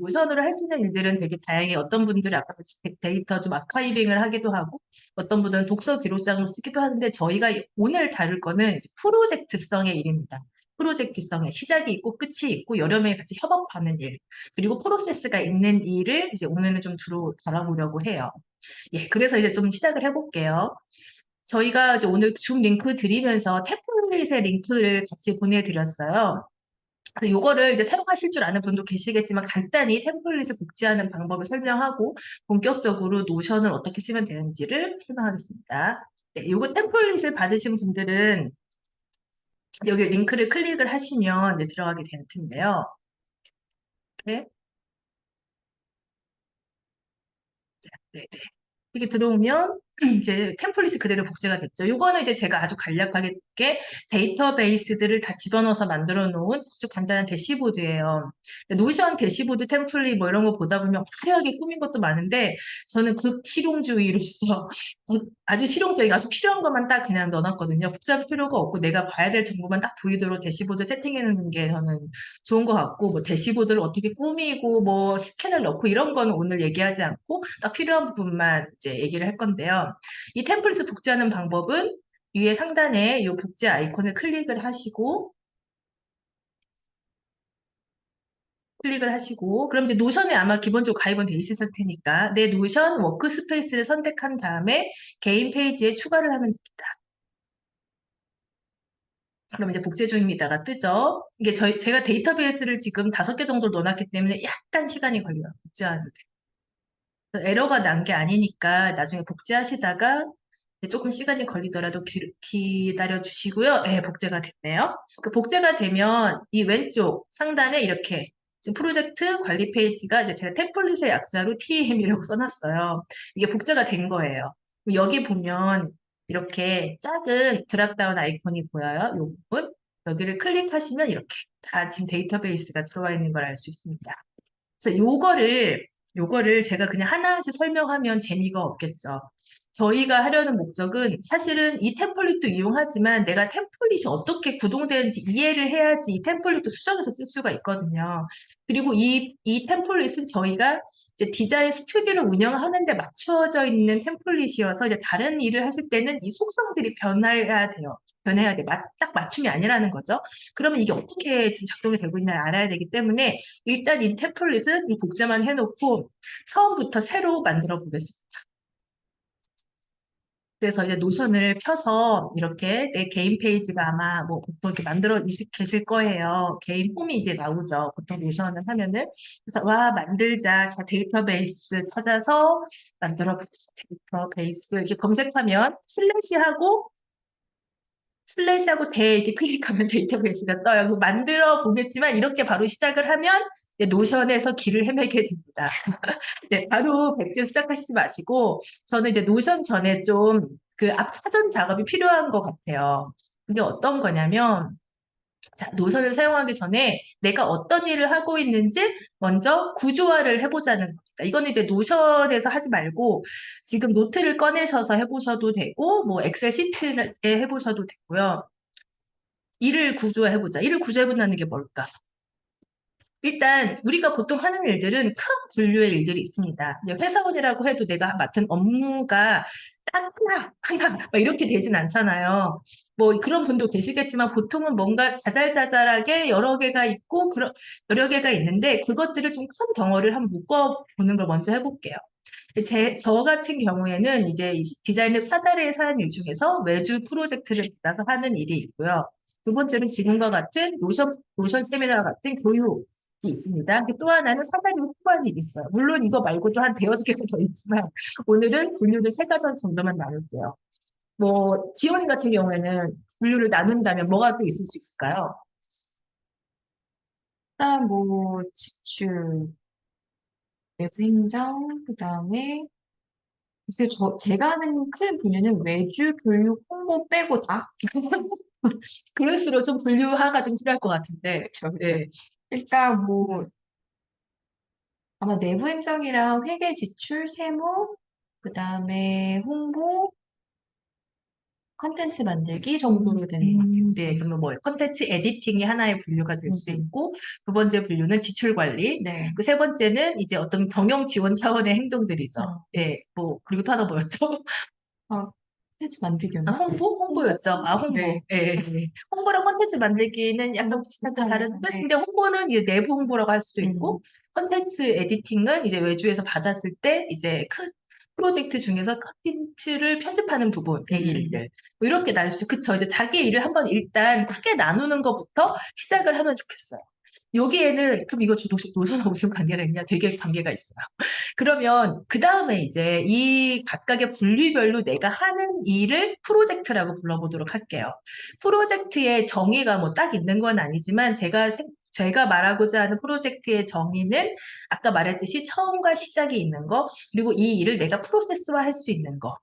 노션으로 할 수 있는 일들은 되게 다양해. 어떤 분들은 아까 데이터 좀 아카이빙을 하기도 하고, 어떤 분들은 독서 기록장을 쓰기도 하는데, 저희가 오늘 다룰 거는 이제 프로젝트성의 일입니다. 프로젝트성의 시작이 있고 끝이 있고 여러 명이 같이 협업하는 일, 그리고 프로세스가 있는 일을 이제 오늘은 좀 주로 다뤄보려고 해요. 예, 그래서 이제 좀 시작을 해볼게요. 저희가 이제 오늘 줌 링크 드리면서 템플릿의 링크를 같이 보내드렸어요. 그래서 요거를 이제 사용하실 줄 아는 분도 계시겠지만 간단히 템플릿을 복제하는 방법을 설명하고 본격적으로 노션을 어떻게 쓰면 되는지를 설명하겠습니다. 네, 요거 템플릿을 받으신 분들은 여기 링크를 클릭을 하시면 이제 들어가게 되는 텐데요. 이렇게, 네, 네. 이게 들어오면 이제 템플릿이 그대로 복제가 됐죠. 요거는 이제 제가 아주 간략하게 데이터베이스들을 다 집어넣어서 만들어 놓은 아주 간단한 대시보드예요. 노션 대시보드 템플릿 뭐 이런 거 보다 보면 화려하게 꾸민 것도 많은데 저는 극실용주의로서 아주 실용적인 아주 필요한 것만 딱 그냥 넣어놨거든요. 복잡할 필요가 없고 내가 봐야 될 정보만 딱 보이도록 대시보드 세팅해 놓는 게 저는 좋은 것 같고 뭐 대시보드를 어떻게 꾸미고 뭐 스캔을 넣고 이런 거는 오늘 얘기하지 않고 딱 필요한 부분만 이제 얘기를 할 건데요. 이 템플릿을 복제하는 방법은 위에 상단에 이 복제 아이콘을 클릭을 하시고 그럼 이제 노션에 아마 기본적으로 가입은 돼 있을 테니까 내 노션 워크스페이스를 선택한 다음에 개인 페이지에 추가를 하면 됩니다. 그럼 이제 복제 중입니다가 뜨죠. 이게 제가 데이터베이스를 지금 5개 정도 넣어놨기 때문에 약간 시간이 걸려요. 복제하는데. 에러가 난 게 아니니까 나중에 복제하시다가 조금 시간이 걸리더라도 기다려 주시고요. 네, 복제가 됐네요. 그 복제가 되면 이 왼쪽 상단에 이렇게 지금 프로젝트 관리 페이지가 이제 제가 템플릿의 약자로 TM이라고 써놨어요. 이게 복제가 된 거예요. 여기 보면 이렇게 작은 드랍다운 아이콘이 보여요. 이 부분. 여기를 클릭하시면 이렇게 다 지금 데이터베이스가 들어와 있는 걸 알 수 있습니다. 그래서 요거를 제가 그냥 하나씩 설명하면 재미가 없겠죠. 저희가 하려는 목적은 사실은 이 템플릿도 이용하지만 내가 템플릿이 어떻게 구동되는지 이해를 해야지 이 템플릿도 수정해서 쓸 수가 있거든요. 그리고 이 템플릿은 저희가 이제 디자인 스튜디오를 운영하는데 맞춰져 있는 템플릿이어서 이제 다른 일을 하실 때는 이 속성들이 변해야 돼요. 변해야 돼. 딱 맞춤이 아니라는 거죠. 그러면 이게 어떻게 지금 작동이 되고 있나 알아야 되기 때문에 일단 이 템플릿은 이 복제만 해놓고 처음부터 새로 만들어 보겠습니다. 그래서 이제 노션을 펴서 이렇게 내 개인 페이지가 아마 뭐 보통 이렇게 만들어 계실 거예요. 개인 홈이 이제 나오죠. 보통 노션을 하면은. 그래서 와, 만들자. 자, 데이터베이스 찾아서 만들어 보자. 데이터베이스 이렇게 검색하면 슬래시하고 대 이렇게 클릭하면 데이터베이스가 떠요. 그래서 만들어 보겠지만 이렇게 바로 시작을 하면 이제 노션에서 길을 헤매게 됩니다. 네, 바로 백지 시작하시지 마시고 저는 이제 노션 전에 좀 그 앞 사전 작업이 필요한 것 같아요. 그게 어떤 거냐면 자, 노선을 사용하기 전에 내가 어떤 일을 하고 있는지 먼저 구조화를 해보자는 겁니다. 이거는 이제 노션에서 하지 말고 지금 노트를 꺼내셔서 해보셔도 되고 뭐 엑셀 시트에 해보셔도 되고요. 일을 구조화해보자. 일을 구조해본다는 게 뭘까? 일단 우리가 보통 하는 일들은 큰 분류의 일들이 있습니다. 이제 회사원이라고 해도 내가 맡은 업무가 딱 하나 막 이렇게 되진 않잖아요. 뭐 그런 분도 계시겠지만 보통은 뭔가 자잘자잘하게 여러 개가 있고 여러 개가 있는데 그것들을 좀 큰 덩어리를 한번 묶어보는 걸 먼저 해볼게요. 저 같은 경우에는 이제 이 디자인랩 사다리에서 하는 일 중에서 외주 프로젝트를 받아서 하는 일이 있고요. 두 번째는 지금과 같은 노션 세미나 같은 교육이 있습니다. 또 하나는 사다리 후보하는 일이 있어요. 물론 이거 말고도 한 대여섯 개가 더 있지만 오늘은 분류를 세 가지 정도만 나눌게요. 뭐 지원 같은 경우에는 분류를 나눈다면 뭐가 또 있을 수 있을까요? 일단 뭐 지출, 내부 행정, 그다음에 글쎄 제가 하는 큰 분야는 외주, 교육, 홍보 빼고 다. 그럴수록 좀 분류화가 좀 필요할 것 같은데. 네. 일단 뭐 아마 내부 행정이랑 회계 지출, 세무, 그다음에 홍보, 컨텐츠 만들기 정도로 되는 것 같아요. 네, 그러면 뭐 컨텐츠 에디팅이 하나의 분류가 될 수 음. 있고, 두 번째 분류는 지출 관리, 네. 그 세 번째는 이제 어떤 경영 지원 차원의 행정들이죠. 어. 예, 뭐 그리고 또 하나 뭐였죠? 아, 콘텐츠 아, 만들기였나? 홍보? 홍보였죠. 아, 홍보. 네. 예, 예. 예. 홍보랑 콘텐츠 만들기는 약간 비슷하게 비슷하네요. 다른 듯? 네. 근데 홍보는 이제 내부 홍보라고 할 수도 음. 있고, 콘텐츠 에디팅은 이제 외주에서 받았을 때 이제 큰 프로젝트 중에서 콘텐츠를 편집하는 부분의 음. 일들. 뭐 이렇게 나눌 수, 그쵸. 이제 자기 일을 한번 일단 크게 나누는 것부터 시작을 하면 좋겠어요. 여기에는, 그럼 이거 노선하고 무슨 관계가 있냐? 되게 관계가 있어요. 그러면 그 다음에 이제 이 각각의 분류별로 내가 하는 일을 프로젝트라고 불러보도록 할게요. 프로젝트의 정의가 뭐 딱 있는 건 아니지만 제가 말하고자 하는 프로젝트의 정의는 아까 말했듯이 처음과 시작이 있는 거, 그리고 이 일을 내가 프로세스화 할 수 있는 거.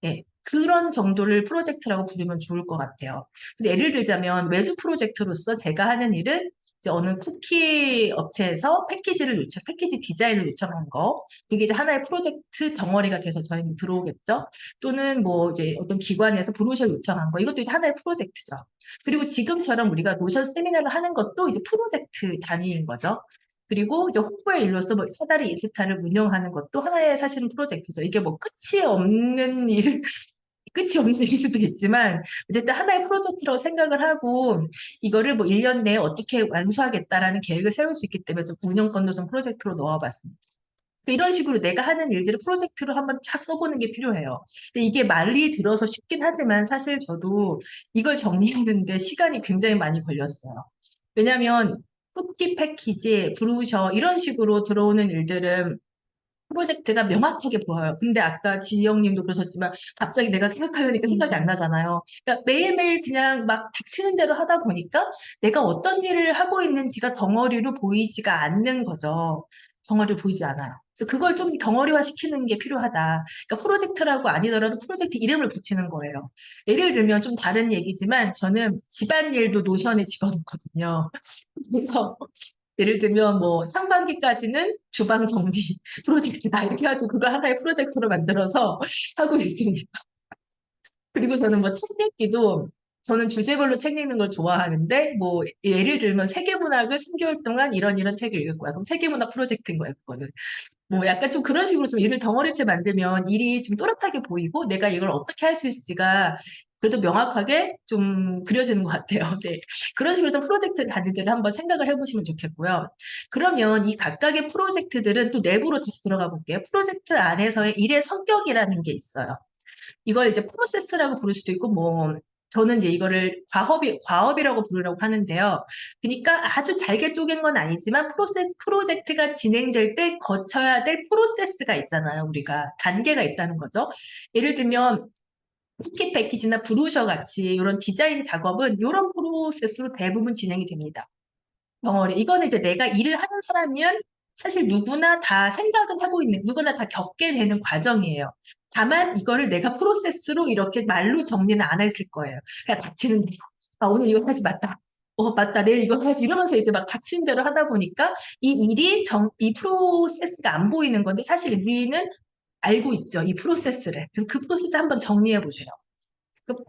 예, 그런 정도를 프로젝트라고 부르면 좋을 것 같아요. 그래서 예를 들자면 외주 프로젝트로서 제가 하는 일은 이제 어느 쿠키 업체에서 패키지 디자인을 요청한 거. 그게 이제 하나의 프로젝트 덩어리가 돼서 저희는 들어오겠죠. 또는 뭐 이제 어떤 기관에서 브로셔 요청한 거. 이것도 이제 하나의 프로젝트죠. 그리고 지금처럼 우리가 노션 세미나를 하는 것도 이제 프로젝트 단위인 거죠. 그리고 이제 홍보의 일로서 뭐 사다리 인스타를 운영하는 것도 하나의 사실은 프로젝트죠. 이게 뭐 끝이 없는 일, 끝이 없는 일일 수도 있지만 어쨌든 하나의 프로젝트라고 생각을 하고 이거를 뭐 1년 내에 어떻게 완수하겠다라는 계획을 세울 수 있기 때문에 좀 운영권도 좀 프로젝트로 넣어봤습니다. 이런 식으로 내가 하는 일들을 프로젝트로 한번 쫙 써보는 게 필요해요. 근데 이게 말이 들어서 쉽긴 하지만 사실 저도 이걸 정리하는데 시간이 굉장히 많이 걸렸어요. 왜냐하면 쿠키 패키지, 브루셔 이런 식으로 들어오는 일들은 프로젝트가 명확하게 보여요. 근데 아까 지영님도 그러셨지만 갑자기 내가 생각하려니까 생각이 안 나잖아요. 그러니까 매일매일 그냥 막 닥치는 대로 하다 보니까 내가 어떤 일을 하고 있는지가 덩어리로 보이지가 않는 거죠. 덩어리로 보이지 않아요. 그래서 그걸 좀 덩어리화 시키는 게 필요하다. 그러니까 프로젝트라고 아니더라도 프로젝트 이름을 붙이는 거예요. 예를 들면 좀 다른 얘기지만 저는 집안일도 노션에 집어넣거든요. 그래서 예를 들면 뭐 상반기까지는 주방 정리 프로젝트다 이렇게 해가지고 그걸 하나의 프로젝트로 만들어서 하고 있습니다. 그리고 저는 뭐 책 읽기도 저는 주제별로 책 읽는 걸 좋아하는데 뭐 예를 들면 세계문학을 3개월 동안 이런 책을 읽을 거야. 그럼 세계문학 프로젝트인 거야, 그거는. 뭐 약간 좀 그런 식으로 좀 일을 덩어리째 만들면 일이 좀 또렷하게 보이고 내가 이걸 어떻게 할 수 있을지가 그래도 명확하게 좀 그려지는 것 같아요. 네. 그런 식으로 좀 프로젝트 단위들을 한번 생각을 해보시면 좋겠고요. 그러면 이 각각의 프로젝트들은 또 내부로 다시 들어가 볼게요. 프로젝트 안에서의 일의 성격이라는 게 있어요. 이걸 이제 프로세스라고 부를 수도 있고, 뭐, 저는 이제 이거를 과업이라고 부르라고 하는데요. 그러니까 아주 잘게 쪼갠 건 아니지만 프로젝트가 진행될 때 거쳐야 될 프로세스가 있잖아요. 우리가 단계가 있다는 거죠. 예를 들면, 쿠키 패키지나 브로셔 같이 이런 디자인 작업은 이런 프로세스로 대부분 진행이 됩니다. 덩어리. 이거는 이제 내가 일을 하는 사람이면 사실 누구나 다 생각은 하고 있는, 누구나 다 겪게 되는 과정이에요. 다만 이거를 내가 프로세스로 이렇게 말로 정리는 안 했을 거예요. 그냥 닥치는 대로. 아, 오늘 이거 하지 맞다. 맞다. 내일 이거 하지. 이러면서 이제 막 닥치는 대로 하다 보니까 이 프로세스가 안 보이는 건데 사실 우리는 알고 있죠. 이 프로세스를. 그래서 그 프로세스 한번 정리해 보세요.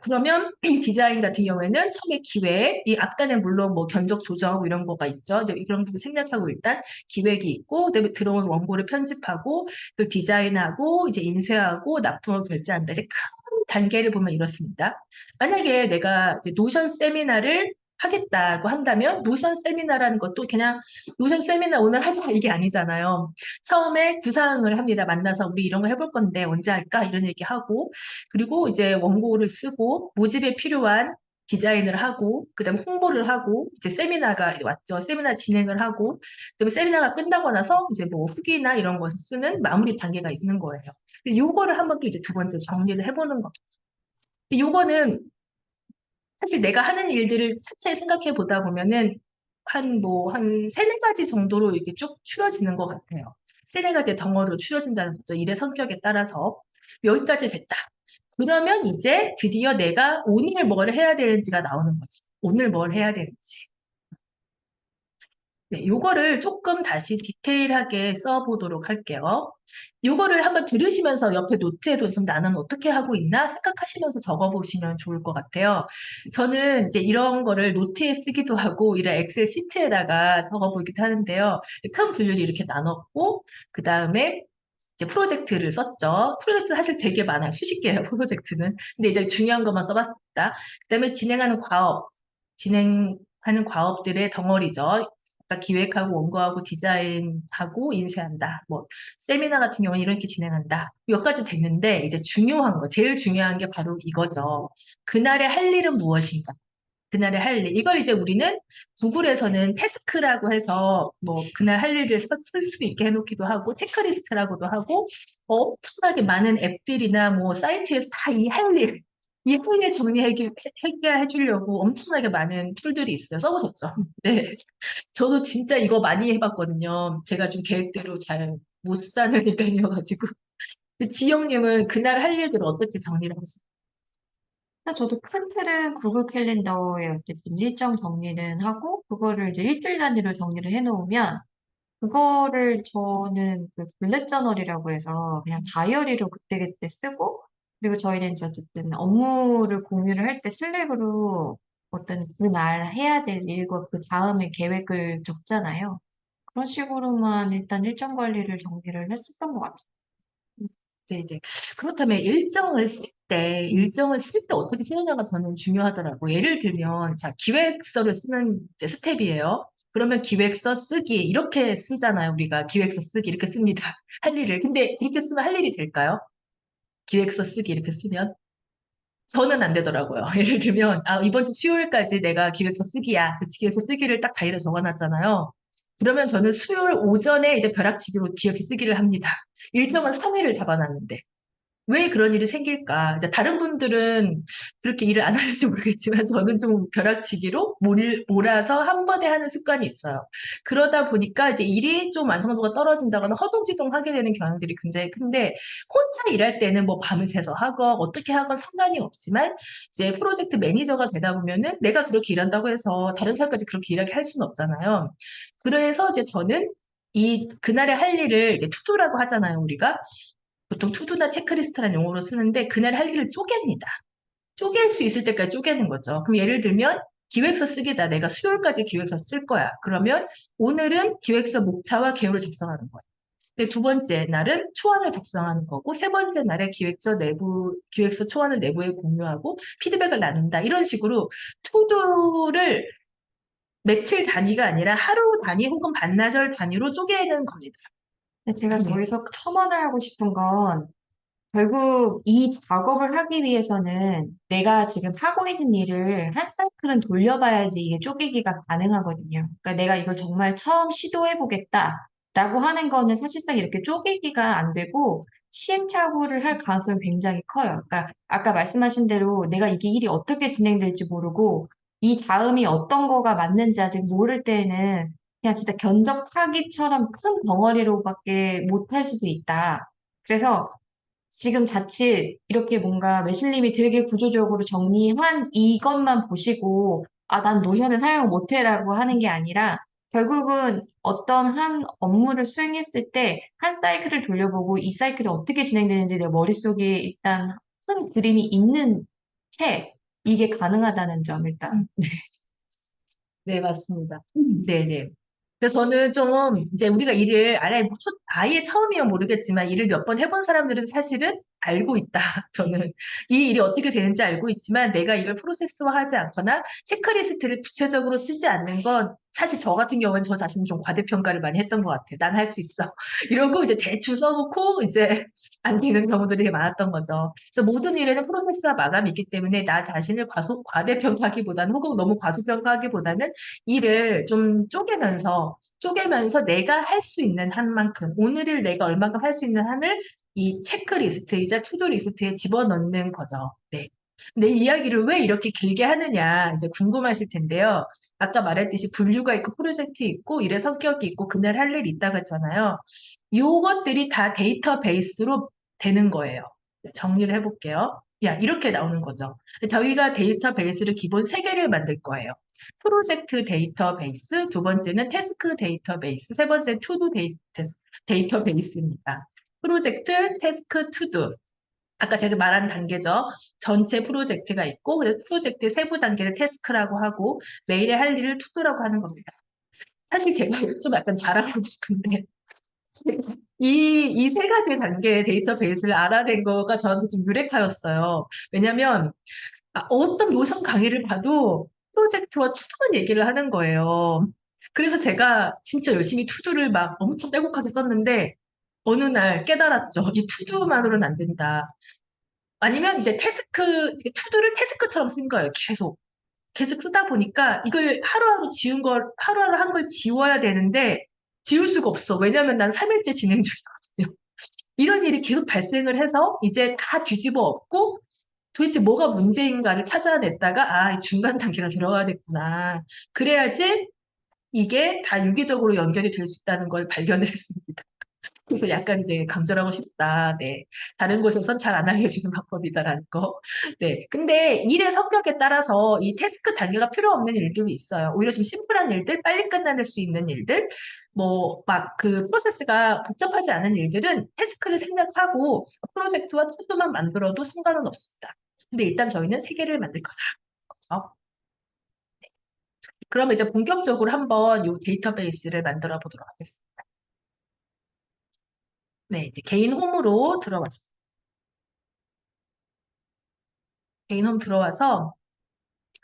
그러면 디자인 같은 경우에는 처음에 기획, 이 앞단에 물론 뭐 견적 조정 이런 거가 있죠. 이제 이런 부분 생략하고 일단 기획이 있고, 그다음에 들어온 원고를 편집하고, 그 디자인하고, 이제 인쇄하고, 납품을 결제한다. 이제 큰 단계를 보면 이렇습니다. 만약에 내가 이제 노션 세미나를 하겠다고 한다면 노션 세미나라는 것도 그냥 노션 세미나 오늘 하자 이게 아니잖아요. 처음에 구상을 합니다. 만나서 우리 이런 거 해볼 건데 언제 할까 이런 얘기하고 그리고 이제 원고를 쓰고 모집에 필요한 디자인을 하고 그다음에 홍보를 하고 이제 세미나가 왔죠. 세미나 진행을 하고 그다음에 세미나가 끝나고 나서 이제 뭐 후기나 이런 것을 쓰는 마무리 단계가 있는 거예요. 요거를 한번 또 이제 두 번째 정리를 해보는 거. 요거는 사실 내가 하는 일들을 차차히 생각해 보다 보면은 한 세네 가지 정도로 이렇게 쭉 추려지는 것 같아요. 세네 가지의 덩어리로 추려진다는 거죠. 일의 성격에 따라서. 여기까지 됐다. 그러면 이제 드디어 내가 오늘 뭘 해야 되는지가 나오는 거죠. 오늘 뭘 해야 되는지. 네, 요거를 조금 다시 디테일하게 써보도록 할게요. 요거를 한번 들으시면서 옆에 노트에도 좀 나는 어떻게 하고 있나 생각하시면서 적어보시면 좋을 것 같아요. 저는 이제 이런 거를 노트에 쓰기도 하고 이런 엑셀 시트에다가 적어보기도 하는데요. 큰 분류를 이렇게 나눴고 그 다음에 이제 프로젝트를 썼죠. 프로젝트 사실 되게 많아요. 수십 개예요, 프로젝트는. 근데 이제 중요한 것만 써봤습니다. 그다음에 진행하는 과업들의 덩어리죠. 그러니까 기획하고 원고하고 디자인하고 인쇄한다. 뭐 세미나 같은 경우는 이렇게 진행한다. 몇 가지 됐는데 이제 중요한 거, 제일 중요한 게 바로 이거죠. 그날의 할 일은 무엇인가? 그날의 할 일. 이걸 이제 우리는 구글에서는 태스크라고 해서 뭐 그날 할 일을 쓸 수 있게 해놓기도 하고 체크리스트라고도 하고 엄청나게 많은 앱들이나 뭐 사이트에서 다 이 할 일 해주려고 엄청나게 많은 툴들이 있어요. 써보셨죠? 네. 저도 진짜 이거 많이 해봤거든요. 제가 좀 계획대로 잘 못 사는 인간이어가지고. 지영님은 그날 할 일들을 어떻게 정리를 하시나요? 저도 큰 틀은 구글 캘린더에 어쨌든 일정 정리는 하고, 그거를 이제 일주일 단위로 정리를 해놓으면, 그거를 저는 그 블랙 저널이라고 해서 그냥 다이어리로 그때그때 쓰고, 그리고 저희는 이제 어쨌든 업무를 공유를 할 때 슬랙으로 어떤 그날 해야 될 일과 그 다음에 계획을 적잖아요. 그런 식으로만 일단 일정 관리를 정리를 했었던 것 같아요. 네네. 그렇다면 일정을 쓸 때 어떻게 쓰느냐가 저는 중요하더라고요. 예를 들면, 자, 기획서를 쓰는 이제 스텝이에요. 그러면 기획서 쓰기, 이렇게 쓰잖아요. 우리가 기획서 쓰기, 이렇게 씁니다. 할 일을. 근데 그렇게 쓰면 할 일이 될까요? 기획서 쓰기, 이렇게 쓰면? 저는 안 되더라고요. 예를 들면, 아, 이번 주 수요일까지 내가 기획서 쓰기야. 그 기획서 쓰기를 딱 다이어리에 적어놨잖아요. 그러면 저는 수요일 오전에 이제 벼락치기로 기획서 쓰기를 합니다. 일정은 3일을 잡아놨는데. 왜 그런 일이 생길까? 이제 다른 분들은 그렇게 일을 안 하는지 모르겠지만 저는 좀 벼락치기로 몰아서 한 번에 하는 습관이 있어요. 그러다 보니까 이제 일이 좀 완성도가 떨어진다거나 허둥지둥하게 되는 경향들이 굉장히 큰데 혼자 일할 때는 뭐 밤을 새서 하건 어떻게 하건 상관이 없지만 이제 프로젝트 매니저가 되다 보면은 내가 그렇게 일한다고 해서 다른 사람까지 그렇게 일하게 할 수는 없잖아요. 그래서 이제 저는 이 그날의 할 일을 이제 투두라고 하잖아요, 우리가. 보통 투두나 체크리스트라는 용어로 쓰는데 그날 할 일을 쪼갭니다. 쪼갤 수 있을 때까지 쪼개는 거죠. 그럼 예를 들면 기획서 쓰기다. 내가 수요일까지 기획서 쓸 거야. 그러면 오늘은 기획서 목차와 개요를 작성하는 거예요. 근데 두 번째 날은 초안을 작성하는 거고 세 번째 날에 기획서 초안을 내부에 공유하고 피드백을 나눈다. 이런 식으로 투두를 며칠 단위가 아니라 하루 단위 혹은 반나절 단위로 쪼개는 겁니다. 근데 제가 네. 저기서 첨언을 하고 싶은 건 결국 이 작업을 하기 위해서는 내가 지금 하고 있는 일을 한 사이클은 돌려봐야지 이게 쪼개기가 가능하거든요. 그러니까 내가 이걸 정말 처음 시도해보겠다라고 하는 거는 사실상 이렇게 쪼개기가 안 되고 시행착오를 할 가능성이 굉장히 커요. 그러니까 아까 말씀하신 대로 내가 이게 일이 어떻게 진행될지 모르고 이 다음이 어떤 거가 맞는지 아직 모를 때에는 그냥 진짜 견적하기처럼 큰 덩어리로밖에 못할 수도 있다. 그래서 지금 자칫 이렇게 뭔가 매실님이 되게 구조적으로 정리한 이것만 보시고, 아, 난 노션을 사용 못해라고 하는 게 아니라, 결국은 어떤 한 업무를 수행했을 때 한 사이클을 돌려보고 이 사이클이 어떻게 진행되는지 내 머릿속에 일단 큰 그림이 있는 채 이게 가능하다는 점 일단. 네, 맞습니다. 네네. 그래서 저는 좀 이제 우리가 일을 아예 처음이면 모르겠지만 일을 몇 번 해본 사람들은 사실은 알고 있다. 저는 이 일이 어떻게 되는지 알고 있지만 내가 이걸 프로세스화하지 않거나 체크리스트를 구체적으로 쓰지 않는 건 사실 저 같은 경우는 저 자신을 좀 과대평가를 많이 했던 것 같아요. 난 할 수 있어. 이러고 이제 대충 써놓고 이제 안 되는 경우들이 되게 많았던 거죠. 그래서 모든 일에는 프로세스와 마감이 있기 때문에 나 자신을 과대평가하기보다는 혹은 너무 과소평가하기보다는 일을 좀 쪼개면서 내가 할 수 있는 한만큼, 오늘을 내가 얼만큼 할 수 있는 한을 이 체크리스트이자 투두리스트에 집어넣는 거죠. 네. 근데 이 이야기를 왜 이렇게 길게 하느냐, 이제 궁금하실 텐데요. 아까 말했듯이 분류가 있고 프로젝트 있고 일의 성격이 있고 그날 할 일이 있다고 했잖아요. 요것들이 다 데이터베이스로 되는 거예요. 네, 정리를 해볼게요. 야, 이렇게 나오는 거죠. 저희가 데이터베이스를 기본 세개를 만들 거예요. 프로젝트 데이터베이스, 두 번째는 태스크 데이터베이스, 세 번째 투두 데이터베이스입니다. 프로젝트, 태스크, 투두. 아까 제가 말한 단계죠. 전체 프로젝트가 있고, 그 프로젝트 세부 단계를 태스크라고 하고, 매일에 할 일을 투두라고 하는 겁니다. 사실 제가 좀 약간 자랑하고 싶은데, 이 세 가지 단계의 데이터베이스를 알아낸 거가 저한테 좀 유레카였어요. 왜냐면, 어떤 노션 강의를 봐도 프로젝트와 투두만 얘기를 하는 거예요. 그래서 제가 진짜 열심히 투두를 막 엄청 빼곡하게 썼는데, 어느 날 깨달았죠. 이 투두만으로는 안 된다. 아니면 이제 투두를 태스크처럼 쓴 거예요. 계속. 계속 쓰다 보니까 이걸 하루하루 한 걸 지워야 되는데, 지울 수가 없어. 왜냐면 난 3일째 진행 중이거든요. 이런 일이 계속 발생을 해서 이제 다 뒤집어 엎고 도대체 뭐가 문제인가를 찾아냈다가, 이 중간 단계가 들어가야 됐구나. 그래야지 이게 다 유기적으로 연결이 될 수 있다는 걸 발견을 했습니다. 그래서 약간 이제 강조하고 싶다. 네. 다른 곳에선 잘 안 알려주는 방법이다라는 거. 네. 근데 일의 성격에 따라서 이 태스크 단계가 필요 없는 일들이 있어요. 오히려 좀 심플한 일들, 빨리 끝낼 수 있는 일들, 뭐, 막 그 프로세스가 복잡하지 않은 일들은 태스크를 생략하고 프로젝트와 투두만 만들어도 상관은 없습니다. 근데 일단 저희는 세 개를 만들 거다. 그죠? 그럼 이제 본격적으로 한번 이 데이터베이스를 만들어 보도록 하겠습니다. 네, 이제 개인 홈으로 들어왔습니다. 개인 홈 들어와서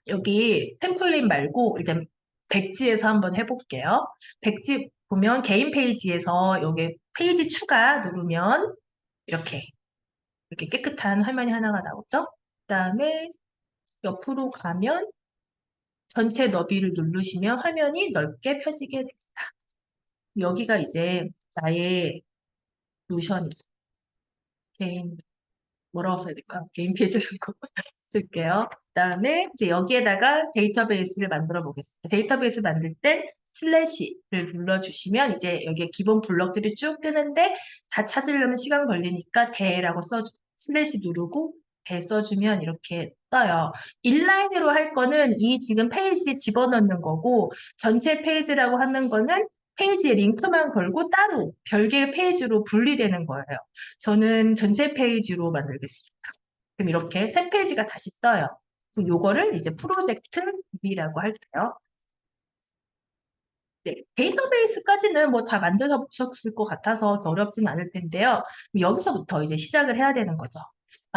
여기 템플릿 말고 일단 백지에서 한번 해볼게요. 백지 보면 개인 페이지에서 여기 페이지 추가 누르면 이렇게 깨끗한 화면이 하나가 나오죠. 그다음에 옆으로 가면 전체 너비를 누르시면 화면이 넓게 펴지게 됩니다. 여기가 이제 나의 노션이죠. 개인 뭐라고 써야 될까? 개인 페이지라고 쓸게요. 그다음에 이제 여기에다가 데이터베이스를 만들어 보겠습니다. 데이터베이스 만들 때 슬래시를 눌러주시면 이제 여기에 기본 블럭들이 쭉 뜨는데 다 찾으려면 시간 걸리니까 대라고 슬래시 누르고 대 써주면 이렇게 떠요. 인라인으로 할 거는 이 지금 페이지에 집어넣는 거고 전체 페이지라고 하는 거는 페이지에 링크만 걸고 따로 별개의 페이지로 분리되는 거예요. 저는 전체 페이지로 만들겠습니다. 그럼 이렇게 새 페이지가 다시 떠요. 그럼 요거를 이제 프로젝트 B라고 할게요. 네, 데이터베이스까지는 뭐 다 만드셨을 것 같아서 어렵진 않을 텐데요. 그럼 여기서부터 이제 시작을 해야 되는 거죠.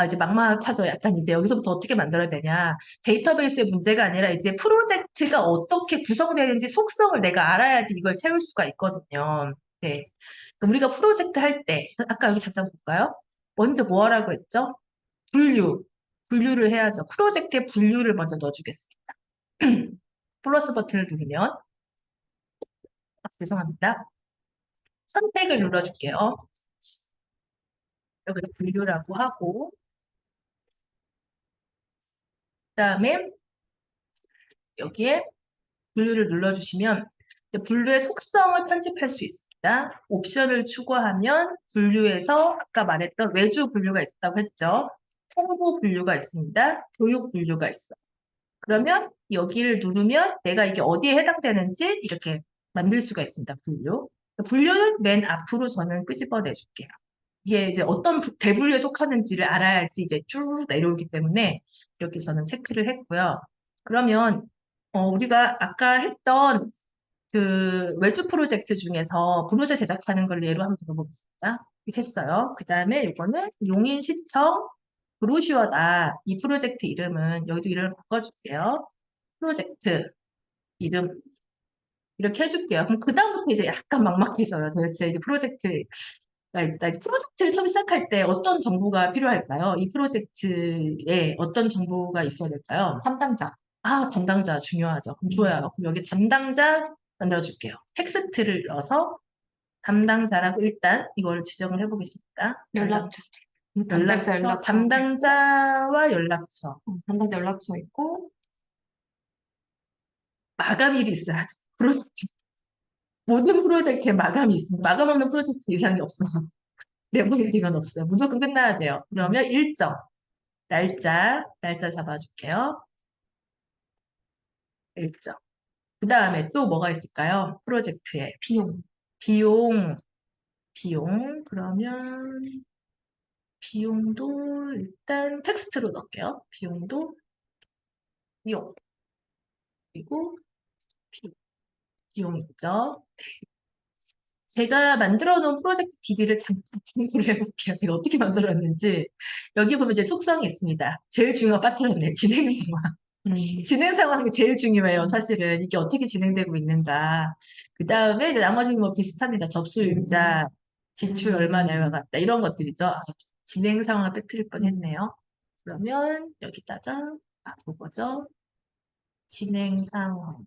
이제 막막하죠. 약간 이제 여기서부터 어떻게 만들어야 되냐. 데이터베이스의 문제가 아니라 이제 프로젝트가 어떻게 구성되는지 속성을 내가 알아야지 이걸 채울 수가 있거든요. 네. 그럼 우리가 프로젝트 할 때, 아까 여기 잠깐 볼까요? 먼저 뭐 하라고 했죠? 분류. 분류를 해야죠. 프로젝트에 분류를 먼저 넣어주겠습니다. 플러스 버튼을 누르면, 죄송합니다. 선택을 눌러줄게요. 여기를 분류라고 하고, 그 다음에 여기에 분류를 눌러주시면, 이제 분류의 속성을 편집할 수 있습니다. 옵션을 추가하면 분류에서 아까 말했던 외주 분류가 있다고 했죠. 홍보 분류가 있습니다. 교육 분류가 있어요. 그러면 여기를 누르면 내가 이게 어디에 해당되는지 이렇게 만들 수가 있습니다. 분류. 분류는 맨 앞으로 저는 끄집어내 줄게요. 이게 이제 어떤 대분류에 속하는지를 알아야지 이제 쭉 내려오기 때문에 이렇게 저는 체크를 했고요. 그러면 우리가 아까 했던 그 외주 프로젝트 중에서 브로셔 제작하는 걸 예로 한번 들어보겠습니다. 이렇게 했어요. 그 다음에 이거는 용인시청 브로슈어다. 이 프로젝트 이름은 여기도 이름을 바꿔줄게요. 프로젝트 이름 이렇게 해줄게요. 그럼 그 다음부터 이제 약간 막막해져요. 도대체 이제 이제 프로젝트를 처음 시작할 때 어떤 정보가 필요할까요? 이 프로젝트에 어떤 정보가 있어야 될까요? 담당자. 담당자 중요하죠. 그럼 좋아요. 그럼 여기 담당자 만들어줄게요. 텍스트를 넣어서 담당자라고 일단 이걸 지정을 해보겠습니다. 연락처. 담당자 연락처. 담당자와 연락처. 담당자 연락처 있고, 마감일이 있어야죠. 프로젝트. 모든 프로젝트에 마감이 있습니다. 마감 없는 프로젝트 이상이 없어요. 네버엔딩은 없어요. 무조건 끝나야 돼요. 그러면 일정. 날짜 잡아줄게요. 일정. 그 다음에 또 뭐가 있을까요? 프로젝트에. 비용. 비용, 그러면 비용도 일단 텍스트로 넣을게요. 비용, 그리고 비- 비용 있죠? 제가 만들어 놓은 프로젝트 DB를 잠깐 참고를 해볼게요. 제가 어떻게 만들었는지. 여기 보면 이제 속성이 있습니다. 제일 중요한 파트너네. 진행 상황. 음. 진행 상황이 제일 중요해요. 음. 사실은. 이게 어떻게 진행되고 있는가. 그 다음에 이제 나머지는 뭐 비슷합니다. 접수일자, 지출 얼마 내려갔다. 이런 것들이죠. 아, 진행 상황을 빼뜨릴 뻔했네요. 그러면 여기다가 그거죠. 진행 상황.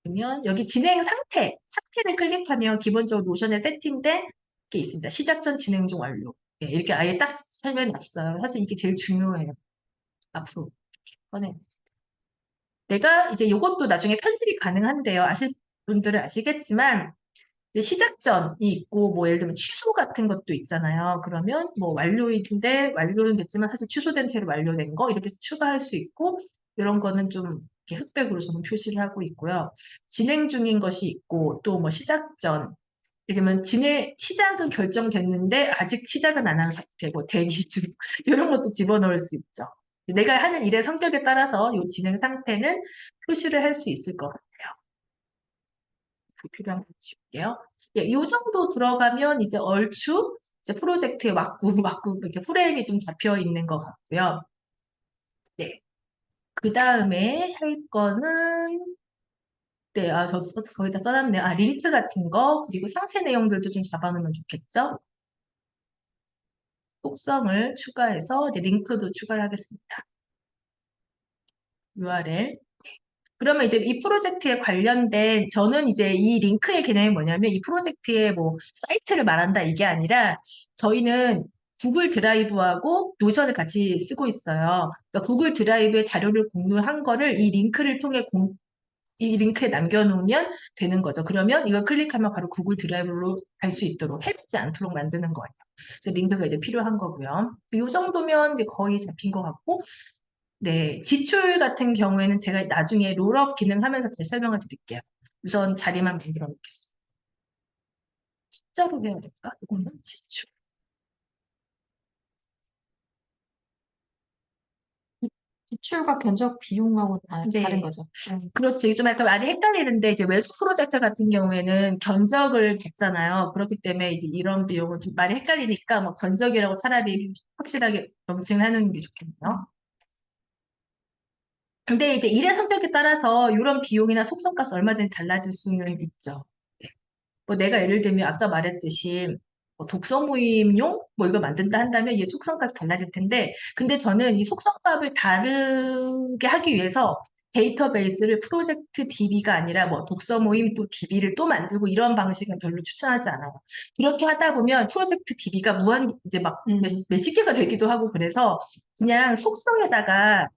그러면 여기 진행 상태를 클릭하면 기본적으로 노션에 세팅된 게 있습니다. 시작 전 진행 중 완료. 예, 이렇게 아예 딱 설명해 놨어요. 사실 이게 제일 중요해요. 앞으로. 꺼내. 내가 이제 이것도 나중에 편집이 가능한데요. 아실 분들은 아시겠지만 이제 시작 전이 있고 뭐 예를 들면 취소 같은 것도 있잖아요. 그러면 뭐 완료인데 완료는 됐지만 사실 취소된 채로 완료된 거 이렇게 추가할 수 있고 이런 거는 좀 이렇게 흑백으로 저는 표시를 하고 있고요. 진행 중인 것이 있고 또 뭐 시작 전 예를 들면 시작은 결정됐는데 아직 시작은 안 한 상태, 뭐 대기 중 이런 것도 집어넣을 수 있죠. 내가 하는 일의 성격에 따라서 이 진행 상태는 표시를 할 수 있을 것 같아요. 불필요한 거 지울게요. 예, 이 정도 들어가면 이제 얼추 이제 프로젝트의 왁구 이렇게 프레임이 좀 잡혀 있는 것 같고요. 네. 그 다음에 할 거는 네, 거기다 써놨네요. 아, 링크 같은 거, 그리고 상세 내용들도 좀 잡아놓으면 좋겠죠? 속성을 추가해서 이제 링크도 추가를 하겠습니다. URL. 그러면 이제 이 프로젝트에 관련된 저는 이제 이 링크의 개념이 뭐냐면 이 프로젝트의 뭐 사이트를 말한다 이게 아니라 저희는 구글 드라이브하고 노션을 같이 쓰고 있어요. 그러니까 구글 드라이브에 자료를 공유한 거를 이 링크에 남겨놓으면 되는 거죠. 그러면 이걸 클릭하면 바로 구글 드라이브로 갈 수 있도록 헤매지 않도록 만드는 거예요. 그래서 링크가 이제 필요한 거고요. 이 정도면 이제 거의 잡힌 것 같고 네, 지출 같은 경우에는 제가 나중에 롤업 기능하면서 다시 설명을 드릴게요. 우선 자리만 만들어 놓겠습니다. 숫자로 해야 될까? 이거는 지출. 지출과 견적 비용하고 다른 네, 거죠. 그렇지. 좀 약간 많이 헷갈리는데 이제 외주 프로젝트 같은 경우에는 견적을 받잖아요. 그렇기 때문에 이제 이런 비용은 좀 많이 헷갈리니까 뭐 견적이라고 차라리 확실하게 명칭을 해놓는 게 좋겠네요. 근데 이제 일의 성격에 따라서 이런 비용이나 속성값이 얼마든지 달라질 수는 있죠. 네. 뭐 내가 예를 들면 아까 말했듯이 뭐 독서 모임용 뭐 이거 만든다 한다면 이게 속성값이 달라질 텐데 근데 저는 이 속성값을 다르게 하기 위해서 데이터베이스를 프로젝트 DB가 아니라 뭐 독서 모임 또 DB를 또 만들고 이런 방식은 별로 추천하지 않아요. 그렇게 하다 보면 프로젝트 DB가 무한 이제 막 몇십 개가 되기도 하고 그래서 그냥 속성에다가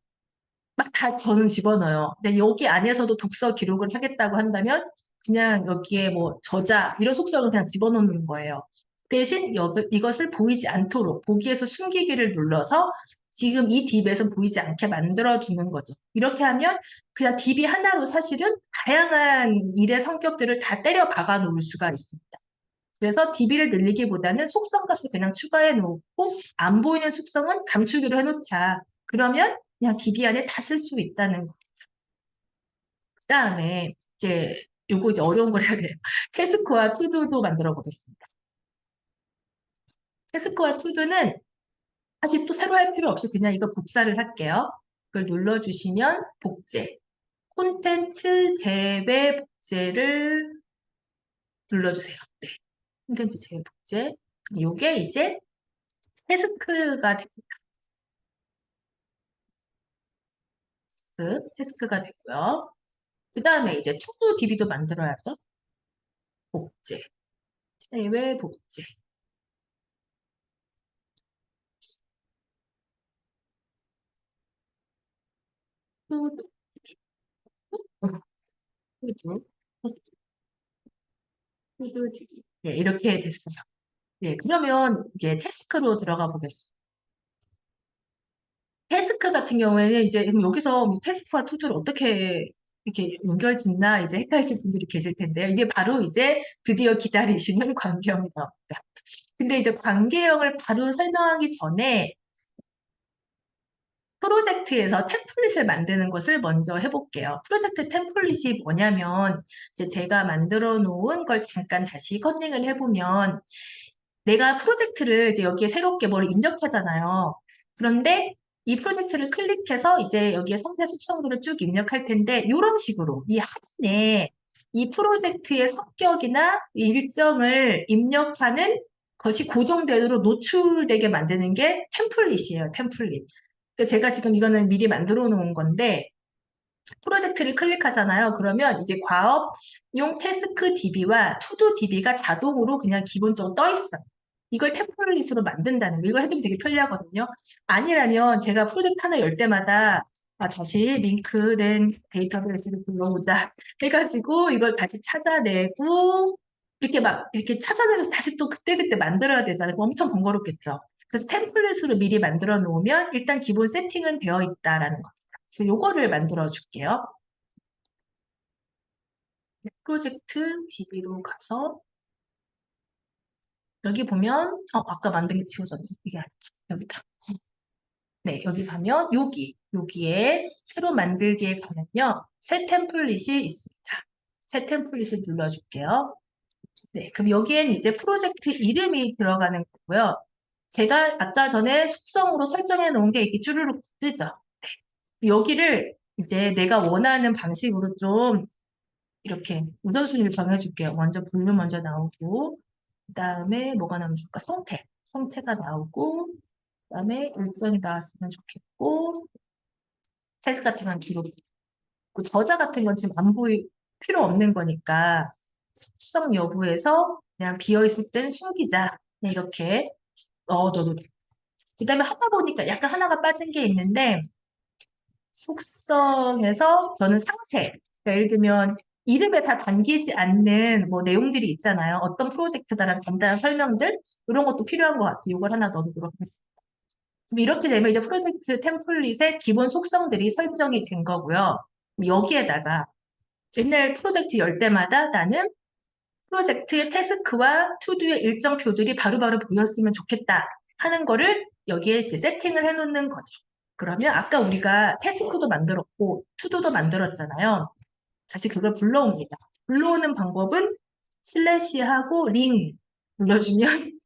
막 다 저는 집어넣어요. 근데 여기 안에서도 독서 기록을 하겠다고 한다면 그냥 여기에 뭐 저자 이런 속성을 그냥 집어넣는 거예요. 대신 이것을 보이지 않도록 보기에서 숨기기를 눌러서 지금 이 딥에서 보이지 않게 만들어주는 거죠. 이렇게 하면 그냥 딥이 하나로 사실은 다양한 일의 성격들을 다 때려 박아 놓을 수가 있습니다. 그래서 DB를 늘리기보다는 속성 값을 그냥 추가해 놓고 안 보이는 속성은 감추기로 해놓자. 그러면 그냥 DB 안에 다 쓸 수 있다는 거. 그다음에 이제 요거 이제 어려운 걸 해야 돼요. 태스크와 투두도 만들어 보겠습니다. 태스크와 투두는 사실 또 새로 할 필요 없이 그냥 이거 복사를 할게요. 그걸 눌러주시면 복제. 콘텐츠 재배 복제를 눌러주세요. 네. 콘텐츠 재배 복제. 요게 이제 태스크가 태스크가 되고요. 그 다음에 이제 투두 DB도 만들어야죠. 복제, 해외 복제, 투두, 투두, 투두 DB. 네, 이렇게 됐어요. 네, 그러면 이제 태스크로 들어가 보겠습니다. 태스크 같은 경우에는 이제 그럼 여기서 태스크와 투두를 어떻게 이렇게 연결 짓나 이제 헷갈리실 분들이 계실 텐데요. 이게 바로 이제 드디어 기다리시는 관계형이 나옵니다. 근데 이제 관계형을 바로 설명하기 전에 프로젝트에서 템플릿을 만드는 것을 먼저 해볼게요. 프로젝트 템플릿이 뭐냐면 이제 제가 만들어 놓은 걸 잠깐 다시 컨닝을 해보면 내가 프로젝트를 이제 여기에 새롭게 뭘 입력하잖아요. 그런데 이 프로젝트를 클릭해서 이제 여기에 상세 속성들을 쭉 입력할 텐데 이런 식으로 이 화면에 이 프로젝트의 성격이나 이 일정을 입력하는 것이 고정대로 노출되게 만드는 게 템플릿이에요. 템플릿. 그래서 제가 지금 이거는 미리 만들어 놓은 건데 프로젝트를 클릭하잖아요. 그러면 이제 과업용 태스크 DB와 투두 DB가 자동으로 그냥 기본적으로 떠 있어요. 이걸 템플릿으로 만든다는 거. 이걸 해두면 되게 편리하거든요. 아니라면 제가 프로젝트 하나 열 때마다 다시 링크된 데이터베이스를 불러오자 해가지고 이걸 다시 찾아내고 이렇게 막 이렇게 찾아내면서 다시 또 그때그때 만들어야 되잖아요. 그럼 엄청 번거롭겠죠. 그래서 템플릿으로 미리 만들어 놓으면 일단 기본 세팅은 되어 있다라는 거. 그래서 요거를 만들어 줄게요. 프로젝트 DB로 가서 여기 보면 아까 만든 게 지워졌네. 이게 아니죠. 여기다. 네, 여기 가면 여기에 새로 만들기에 가면요. 새 템플릿이 있습니다. 새 템플릿을 눌러줄게요. 네, 그럼 여기엔 이제 프로젝트 이름이 들어가는 거고요. 제가 아까 전에 속성으로 설정해 놓은 게 이렇게 쭈루룩 뜨죠. 네. 여기를 이제 내가 원하는 방식으로 좀 이렇게 우선순위를 정해줄게요. 먼저 분류 먼저 나오고, 그 다음에 뭐가 나오면 좋을까? 성태가 나오고, 그 다음에 일정이 나왔으면 좋겠고, 태그 같은 건 뒤로 그 저자 같은 건 지금 안 필요 없는 거니까 속성 여부에서 그냥 비어있을 땐 숨기자. 그냥 이렇게 넣어둬도 돼요. 그 다음에 하다 보니까 약간 하나가 빠진 게 있는데, 속성에서 저는 상세. 그러니까 예를 들면 이름에 다 담기지 않는 뭐 내용들이 있잖아요. 어떤 프로젝트다라는 간단한 설명들 이런 것도 필요한 것 같아요. 이걸 하나 넣어두도록 하겠습니다. 그럼 이렇게 되면 이제 프로젝트 템플릿의 기본 속성들이 설정이 된 거고요. 그럼 여기에다가 옛날 프로젝트 열 때마다 나는 프로젝트의 태스크와 투두의 일정표들이 바로바로 보였으면 좋겠다 하는 거를 여기에 이제 세팅을 해놓는 거죠. 그러면 아까 우리가 태스크도 만들었고 투두도 만들었잖아요. 다시 그걸 불러옵니다. 불러오는 방법은 슬래시하고 링 눌러주면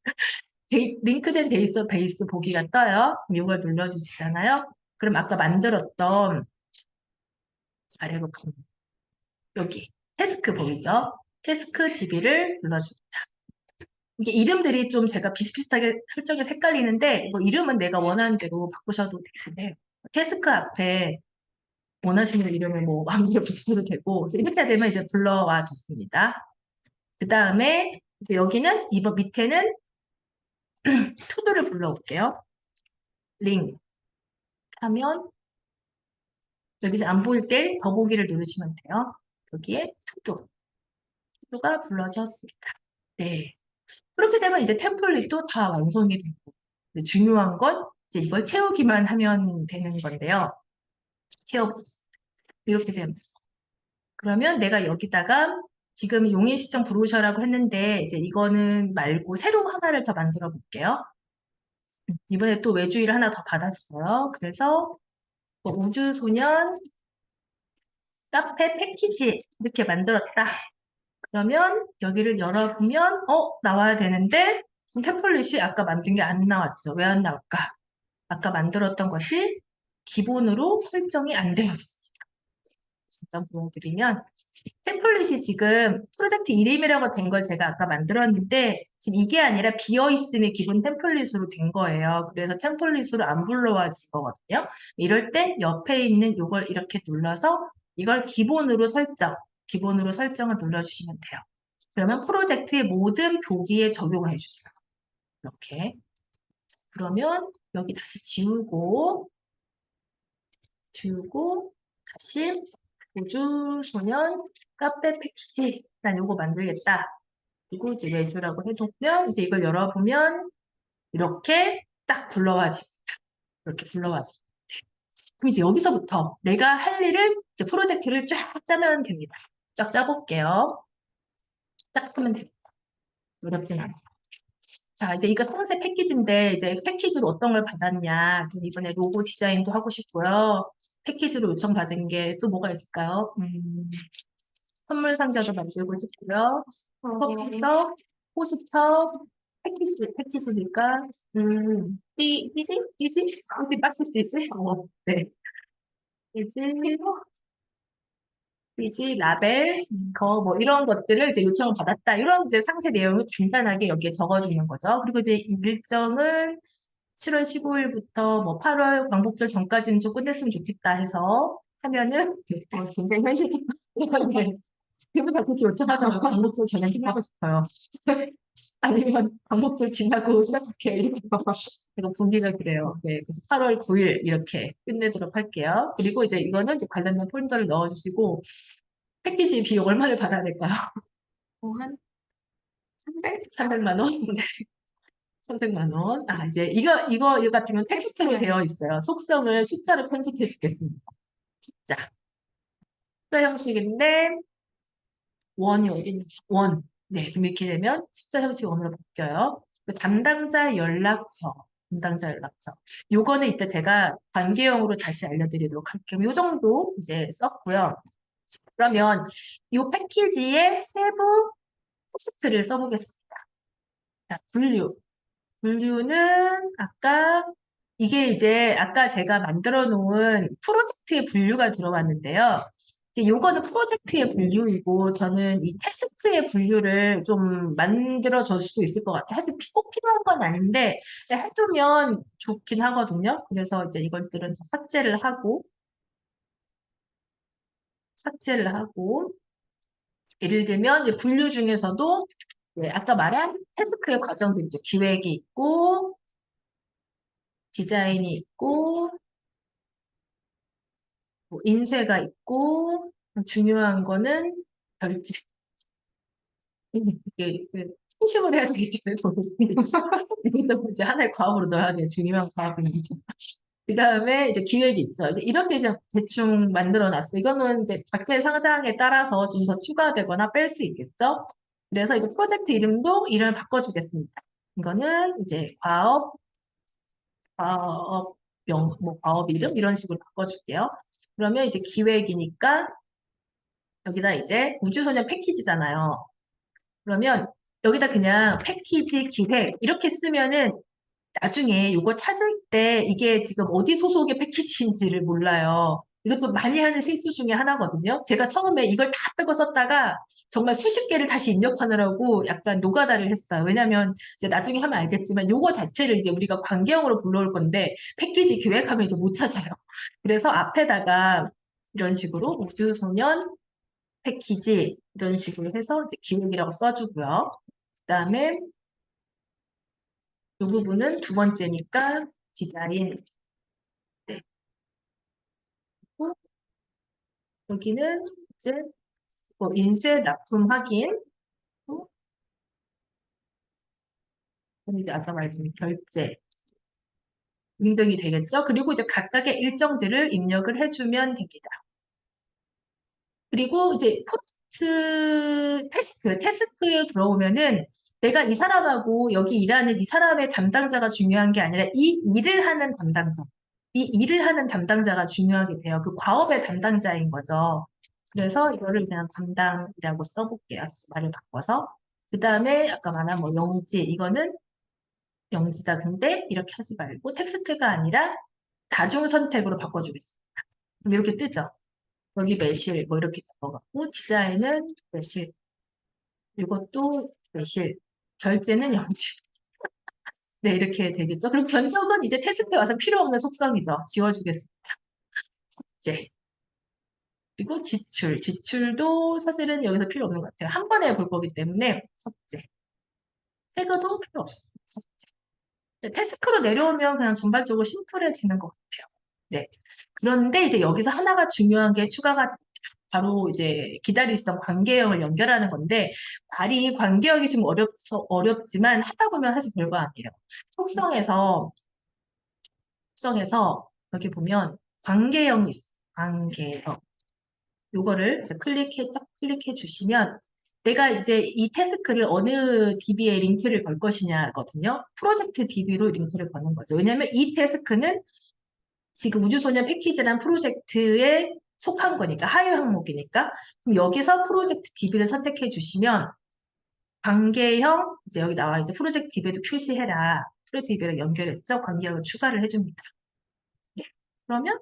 링크된 베이스 보기가 떠요. 그럼 이걸 눌러주시잖아요. 그럼 아까 만들었던 아래로 가면 여기 태스크 보이죠? 태스크 DB를 눌러줍니다. 이게 이름들이 좀 제가 비슷비슷하게 설정해서 헷갈리는데 뭐 이름은 내가 원하는 대로 바꾸셔도 되는데 태스크 앞에 원하시는 이름을 뭐 마음대로 붙이셔도 되고 그래서 이렇게 되면 이제 불러와 줬습니다. 그 다음에 이제 여기는 이번 밑에는 투두를 불러올게요. 링 하면 여기서 안 보일 때 더보기를 누르시면 돼요. 여기에 투두가 불러졌습니다. 네. 그렇게 되면 이제 템플릿도 다 완성이 되고 중요한 건 이제 이걸 채우기만 하면 되는 건데요. 채워보겠습니다. 이렇게 되면 됐어요. 그러면 내가 여기다가 지금 용인시청 브로셔라고 했는데 이제 이거는 말고 새로 하나를 더 만들어 볼게요. 이번에 또 외주의를 하나 더 받았어요. 그래서 뭐 우주소년 카페 패키지 이렇게 만들었다. 그러면 여기를 열어보면 나와야 되는데 지금 템플릿이 아까 만든 게 안 나왔죠. 왜 안 나올까? 아까 만들었던 것이 기본으로 설정이 안 되어 있습니다. 잠깐 보여드리면 템플릿이 지금 프로젝트 이름이라고 된 걸 제가 아까 만들었는데 지금 이게 아니라 비어있음이 기본 템플릿으로 된 거예요. 그래서 템플릿으로 안 불러와진 거거든요. 이럴 땐 옆에 있는 이걸 이렇게 눌러서 이걸 기본으로 설정을 눌러주시면 돼요. 그러면 프로젝트의 모든 보기에 적용해 주세요. 이렇게. 그러면 여기 다시 지우고 다시 우주소년 카페 패키지 난 요거 만들겠다. 그리고 이제 외주라고 해놓으면 이제 이걸 열어보면 이렇게 딱 불러와지. 이렇게 불러와지. 그럼 이제 여기서부터 내가 할 일을 이제 프로젝트를 쫙 짜면 됩니다. 쫙 짜볼게요. 쫙 하면 됩니다. 어렵진 않아요. 자, 이제 이거 상세 패키지인데, 이제 패키지로 어떤 걸 받았냐. 그럼 이번에 로고 디자인도 하고 싶고요. 패키지로 요청받은 게 또 뭐가 있을까요? 선물 상자도 만들고 싶고요. 포스터, 포스터, 패키지니까, 띠지? 어디 박스 띠지? 네. 띠지, 띠지, 라벨, 스티커, 뭐 이런 것들을 이제 요청을 받았다. 이런 이제 상세 내용을 간단하게 여기에 적어주는 거죠. 그리고 이제 일정은 7월 15일부터 뭐 8월 광복절 전까지는 좀 끝냈으면 좋겠다 해서 하면은 굉장히 현실적. 네. 대부분 다 그렇게 요청하더라고요. 광복절 전에 끝나고 싶어요. 아니면 광복절 지나고 시작할게요. 이렇게 제가 분기가 그래요. 네, 그래서 8월 9일 이렇게 끝내도록 할게요. 그리고 이제 이거는 이제 관련된 폴더를 넣어주시고 패키지 비용 얼마를 받아야 될까요? 한 300만 원? 네, 300만 원. 아, 이제 이거 같은 경우는 텍스트로 되어 있어요. 속성을 숫자로 편집해 주겠습니다. 숫자. 숫자 형식인데 원이 어딨냐? 원. 네, 그럼 이렇게 되면 숫자 형식 원으로 바뀌어요. 그 담당자 연락처. 담당자 연락처. 요거는 이따 제가 관계형으로 다시 알려드리도록 할게요. 요 정도 이제 썼고요. 그러면 이 패키지의 세부 테스트를 써보겠습니다. 자, 분류. 분류는 이게 이제 아까 제가 만들어 놓은 프로젝트의 분류가 들어왔는데요. 이제 요거는 프로젝트의 분류이고 저는 이 태스크의 분류를 좀 만들어 줄 수도 있을 것 같아요. 사실 꼭 필요한 건 아닌데 해두면 좋긴 하거든요. 그래서 이제 이것들은 다 삭제를 하고 예를 들면 이제 분류 중에서도 네, 아까 말한 태스크의 과정들이죠. 기획이 있고 디자인이 있고 뭐 인쇄가 있고 중요한 거는 결제. 이게 형식을 해야 되기 때문에 저는 이것도 이제 하나의 과업으로 넣어야 돼요. 중요한 과업이. 그 다음에 이제 기획이 있죠. 이제 이렇게 이제 대충 만들어 놨어요. 이거는 이제 각자의 상상에 따라서 좀 더 추가되거나 뺄 수 있겠죠. 그래서 이제 프로젝트 이름을 바꿔주겠습니다. 이거는 이제 과업명, 뭐 과업 이름 이런 식으로 바꿔줄게요. 그러면 이제 기획이니까 여기다 이제 우주소녀 패키지잖아요. 그러면 여기다 그냥 패키지 기획 이렇게 쓰면은 나중에 이거 찾을 때 이게 지금 어디 소속의 패키지인지를 몰라요. 이것도 많이 하는 실수 중에 하나거든요. 제가 처음에 이걸 다 빼고 썼다가 정말 수십 개를 다시 입력하느라고 약간 노가다를 했어요. 왜냐면 이제 나중에 하면 알겠지만 요거 자체를 이제 우리가 관계형으로 불러올 건데 패키지 기획하면 이제 못 찾아요. 그래서 앞에다가 이런 식으로 우주소년 패키지 이런 식으로 해서 이제 기획이라고 써주고요. 그다음에 이 부분은 두 번째니까 디자인. 네. 그리고 여기는 이제 뭐 인쇄 납품 확인. 그리고 이제 아까 말했지만 결제 등등이 되겠죠. 그리고 이제 각각의 일정들을 입력을 해주면 됩니다. 그리고 이제 포스트 태스크에 들어오면은 내가 이 사람하고 여기 일하는 이 사람의 담당자가 중요한 게 아니라 이 일을 하는 담당자, 이 일을 하는 담당자가 중요하게 돼요. 그 과업의 담당자인 거죠. 그래서 이거를 그냥 담당이라고 써볼게요. 다시 말을 바꿔서. 그 다음에 아까 말한 뭐 영지, 이거는 영지다. 근데 이렇게 하지 말고 텍스트가 아니라 다중 선택으로 바꿔주겠습니다. 그럼 이렇게 뜨죠. 여기 매실 뭐 이렇게 적어갖고 디자인은 매실 이것도 매실 결제는 영지. 네 이렇게 되겠죠. 그리고 견적은 이제 테스트에 와서 필요 없는 속성이죠. 지워주겠습니다. 삭제 그리고 지출도 사실은 여기서 필요 없는 것 같아요. 한 번에 볼 거기 때문에 삭제 태그도 필요 없습니다. 삭제 네, 태스크로 내려오면 그냥 전반적으로 심플해지는 것 같아요. 네. 그런데 이제 여기서 하나가 중요한 게 추가가 바로 이제 기다리시던 관계형을 연결하는 건데 말이 관계형이 좀 어렵지만 하다 보면 사실 별거 아니에요. 속성에서 속성에서 여기 보면 관계형이 있어요. 관계형. 요거를 이제 딱 클릭해 주시면 내가 이제 이 태스크를 어느 DB에 링크를 걸 것이냐거든요. 프로젝트 DB로 링크를 거는 거죠. 왜냐면 이 태스크는 지금 우주소년 패키지란 프로젝트에 속한 거니까, 하위 항목이니까. 그럼 여기서 프로젝트 DB를 선택해 주시면 관계형, 이제 여기 나와 이제 프로젝트 DB에도 표시해라. 프로젝트 DB랑 연결했죠? 관계형을 추가를 해줍니다. 네. 그러면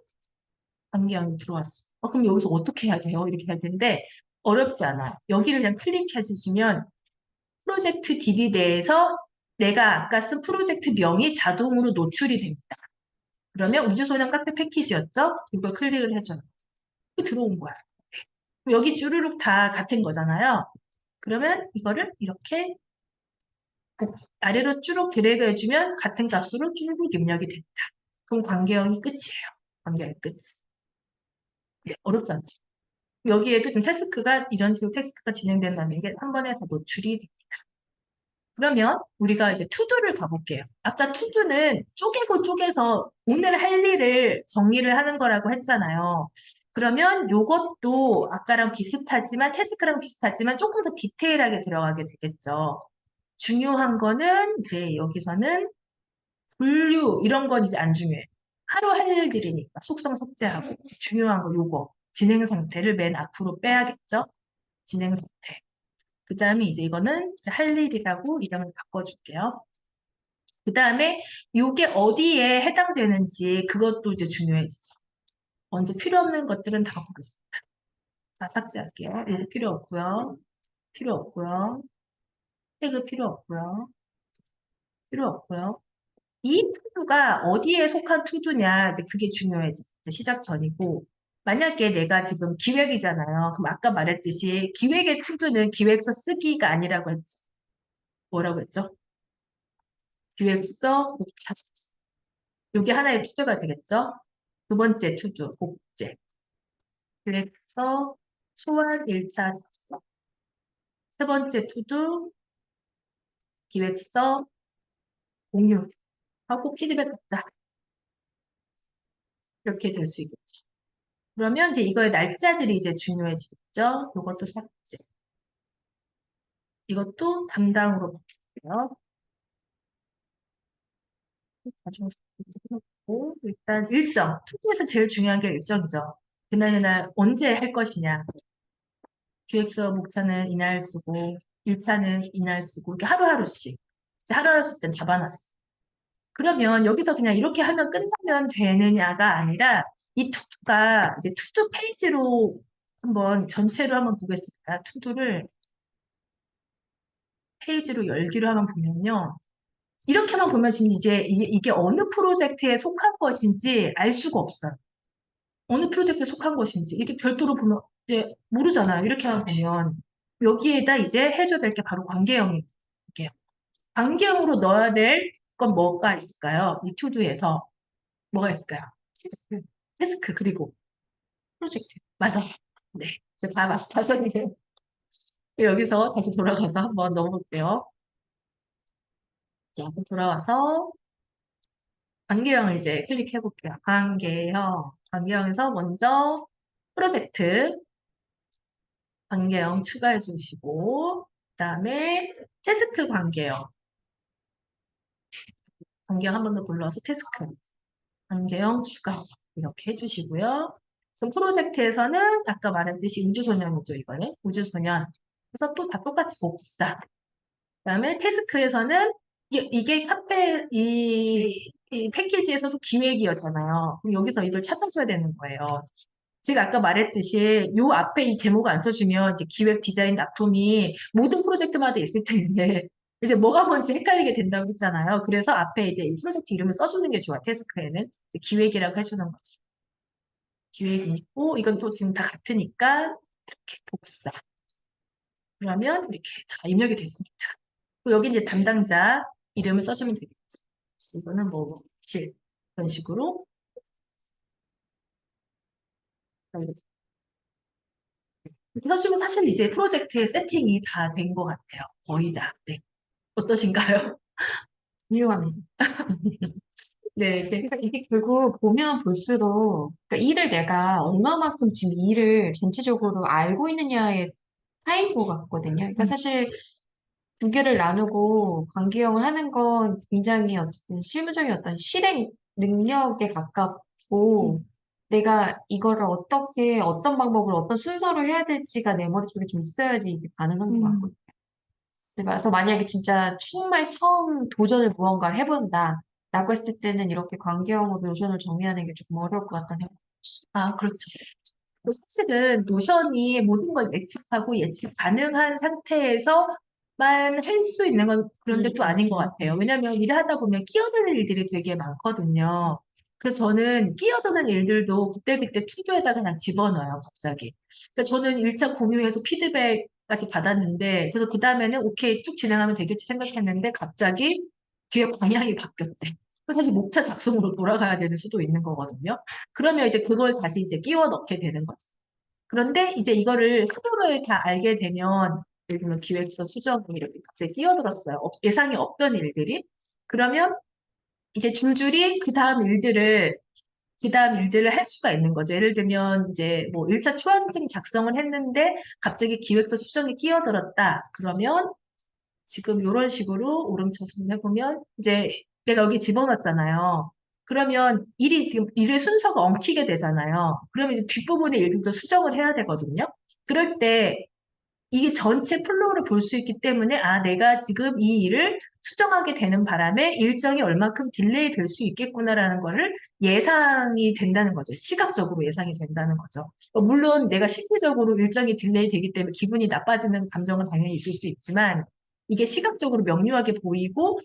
관계형이 들어왔어. 그럼 여기서 어떻게 해야 돼요? 이렇게 할 텐데 어렵지 않아요. 여기를 그냥 클릭해 주시면 프로젝트 DB 내에서 내가 아까 쓴 프로젝트 명이 자동으로 노출이 됩니다. 그러면 우주소년 카페 패키지였죠? 이걸 클릭을 해줘요. 들어온 거야. 여기 주르륵 다 같은 거잖아요. 그러면 이거를 이렇게 아래로 쭉 드래그 해주면 같은 값으로 쭉 입력이 됩니다. 그럼 관계형이 끝이에요. 관계형이 끝. 네, 어렵지 않죠? 여기에도 좀 태스크가 이런 식으로 태스크가 진행된다는 게 한 번에 다 노출이 됩니다. 그러면 우리가 이제 투두를 가볼게요. 아까 투두는 쪼개고 쪼개서 오늘 할 일을 정리를 하는 거라고 했잖아요. 그러면 요것도 아까랑 비슷하지만 태스크랑 비슷하지만 조금 더 디테일하게 들어가게 되겠죠. 중요한 거는 이제 여기서는 분류 이런 건 이제 안 중요해. 하루 할 일들이니까 속성 삭제하고 중요한 거 요거 진행 상태를 맨 앞으로 빼야겠죠. 진행 상태. 그 다음에 이제 이거는 이제 할 일이라고 이름을 바꿔줄게요. 그 다음에 요게 어디에 해당되는지 그것도 이제 중요해지죠. 먼저 필요 없는 것들은 다 보겠습니다. 다 삭제할게요. 이거 필요 없고요. 필요 없고요. 태그 필요 없고요. 필요 없고요. 이 투두가 어디에 속한 투두냐, 이제 그게 중요해져. 이제 시작 전이고. 만약에 내가 지금 기획이잖아요. 그럼 아까 말했듯이 기획의 투두는 기획서 쓰기가 아니라고 했죠. 뭐라고 했죠? 기획서, 목차 작성. 이게 하나의 투두가 되겠죠? 두 번째 투두, 복제. 기획서, 소환 1차 작성. 세 번째 투두, 기획서, 공유하고 피드백 갖다. 이렇게 될 수 있겠죠. 그러면 이제 이거의 날짜들이 이제 중요해지겠죠? 이것도 삭제. 이것도 담당으로 바뀌고요. 나중에 고 일단 일정. 투표에서 제일 중요한 게 일정이죠. 그날그날 언제 할 것이냐. 기획서 목차는 이날 쓰고 1차는 이날 쓰고 이렇게 하루하루씩. 이제 하루하루씩 일단 잡아놨어. 그러면 여기서 그냥 이렇게 하면 끝나면 되느냐가 아니라 이 투두가 이제 투두 페이지로 한번 전체로 한번 보겠습니다. 투두를 페이지로 열기로 한번 보면요. 이렇게만 보면 지금 이제 이게 어느 프로젝트에 속한 것인지 알 수가 없어요. 어느 프로젝트에 속한 것인지 이렇게 별도로 보면 이제 모르잖아요. 이렇게만 보면 여기에다 이제 해줘야 될 게 바로 관계형이에요. 관계형으로 넣어야 될 건 뭐가 있을까요? 이 투두에서 뭐가 있을까요? 태스크, 태스크 그리고 프로젝트. 맞아요. 네, 이제 다 마스터하셨네요. 여기서 다시 돌아가서 한번 넣어볼게요. 자, 돌아와서 관계형을 이제 클릭해 볼게요. 관계형. 관계형에서 먼저 프로젝트 관계형 추가해 주시고, 그 다음에 태스크 관계형. 관계형 한 번 더 불러서 태스크. 관계형 추가. 이렇게 해주시고요. 그럼 프로젝트에서는 아까 말했듯이 우주소년이죠, 이거는. 우주소년. 그래서 또 다 똑같이 복사. 그다음에 태스크에서는 이게 카페 이 패키지에서도 기획이었잖아요. 그럼 여기서 이걸 찾아줘야 되는 거예요. 제가 아까 말했듯이 요 앞에 이 제목을 안 써주면 이제 기획 디자인 납품이 모든 프로젝트마다 있을 텐데 이제 뭐가 뭔지 헷갈리게 된다고 했잖아요. 그래서 앞에 이제 이 프로젝트 이름을 써주는 게 좋아요. 태스크에는 이제 기획이라고 해주는 거죠. 기획이 있고 이건 또 지금 다 같으니까 이렇게 복사. 그러면 이렇게 다 입력이 됐습니다. 여기 이제 담당자 이름을 써주면 되겠죠. 이거는 뭐, 실. 이런 식으로. 이렇게 써주면 사실 이제 프로젝트의 세팅이 다 된 것 같아요. 거의 다. 네. 어떠신가요? 훌륭합니다. 네, 그러니까 이게 결국 보면 볼수록 그러니까 일을 내가 얼마만큼 지금 이 일을 전체적으로 알고 있느냐의 차이인 것 같거든요. 그러니까 음, 사실 두 개를 나누고 관계형을 하는 건 굉장히 어쨌든 실무적인 어떤 실행 능력에 가깝고 음, 내가 이거를 어떻게 어떤 방법으로 어떤 순서로 해야 될지가 내 머릿속에 좀 있어야지 이게 가능한 것 음. 같거든요. 그래서 만약에 진짜 정말 처음 도전을 무언가를 해본다 라고 했을 때는 이렇게 관계형으로 노션을 정리하는 게 조금 어려울 것 같다는 생각이 아, 그렇죠. 사실은 노션이 모든 걸 예측하고 예측 가능한 상태에서만 할 수 있는 건 그런데 또 아닌 것 같아요. 왜냐하면 일을 하다 보면 끼어드는 일들이 되게 많거든요. 그래서 저는 끼어드는 일들도 그때그때 튜브에다 그냥 집어넣어요, 갑자기. 그러니까 저는 1차 공유해서 피드백까지 받았는데, 그래서 그 다음에는 오케이, 쭉 진행하면 되겠지 생각했는데, 갑자기 뒤에 방향이 바뀌었대. 그래서 사실 목차 작성으로 돌아가야 되는 수도 있는 거거든요. 그러면 이제 그걸 다시 이제 끼워 넣게 되는 거죠. 그런데 이제 이거를 흐름을 다 알게 되면, 예를 들면 기획서 수정이 이렇게 갑자기 끼어들었어요. 예상이 없던 일들이. 그러면 이제 줄줄이 그 다음 일들을 할 수가 있는 거죠. 예를 들면 이제 뭐 1차 초안증 작성을 했는데 갑자기 기획서 수정이 끼어들었다. 그러면 지금 이런 식으로 오름차순 해보면 이제 내가 여기 집어넣었잖아요. 그러면 지금 일의 순서가 엉키게 되잖아요. 그러면 이제 뒷부분의 일들도 수정을 해야 되거든요. 그럴 때 이게 전체 플로우를 볼 수 있기 때문에 아, 내가 지금 이 일을 수정하게 되는 바람에 일정이 얼마큼 딜레이 될 수 있겠구나라는 거를 예상이 된다는 거죠. 시각적으로 예상이 된다는 거죠. 물론 내가 심리적으로 일정이 딜레이 되기 때문에 기분이 나빠지는 감정은 당연히 있을 수 있지만 이게 시각적으로 명료하게 보이고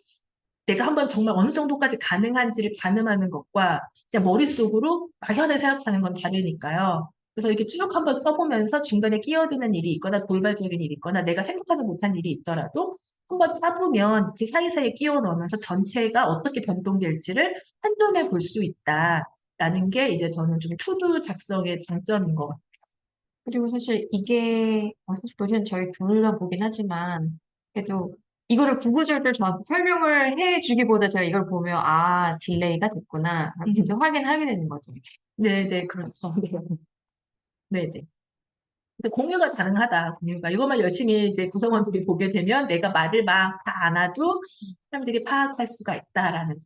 내가 한번 정말 어느 정도까지 가능한지를 가늠하는 것과 그냥 머릿속으로 막연히 생각하는 건 다르니까요. 그래서 이렇게 쭉 한번 써보면서 중간에 끼어드는 일이 있거나 돌발적인 일이 있거나 내가 생각하지 못한 일이 있더라도 한번 짜보면 그 사이사이에 끼워 넣으면서 전체가 어떻게 변동될지를 한눈에 볼 수 있다라는 게 이제 저는 좀 투두 작성의 장점인 것 같아요. 그리고 사실 이게 사실 도시는 저희 둘만 보긴 하지만 그래도 이거를 구구절절 저한테 설명을 해주기보다 제가 이걸 보면 아 딜레이가 됐구나 이제 확인하게 되는 거죠. 네네, 그렇죠. 네네. 근데 공유가 가능하다, 공유가. 이것만 열심히 이제 구성원들이 보게 되면 내가 말을 막 다 안 와도 사람들이 파악할 수가 있다라는.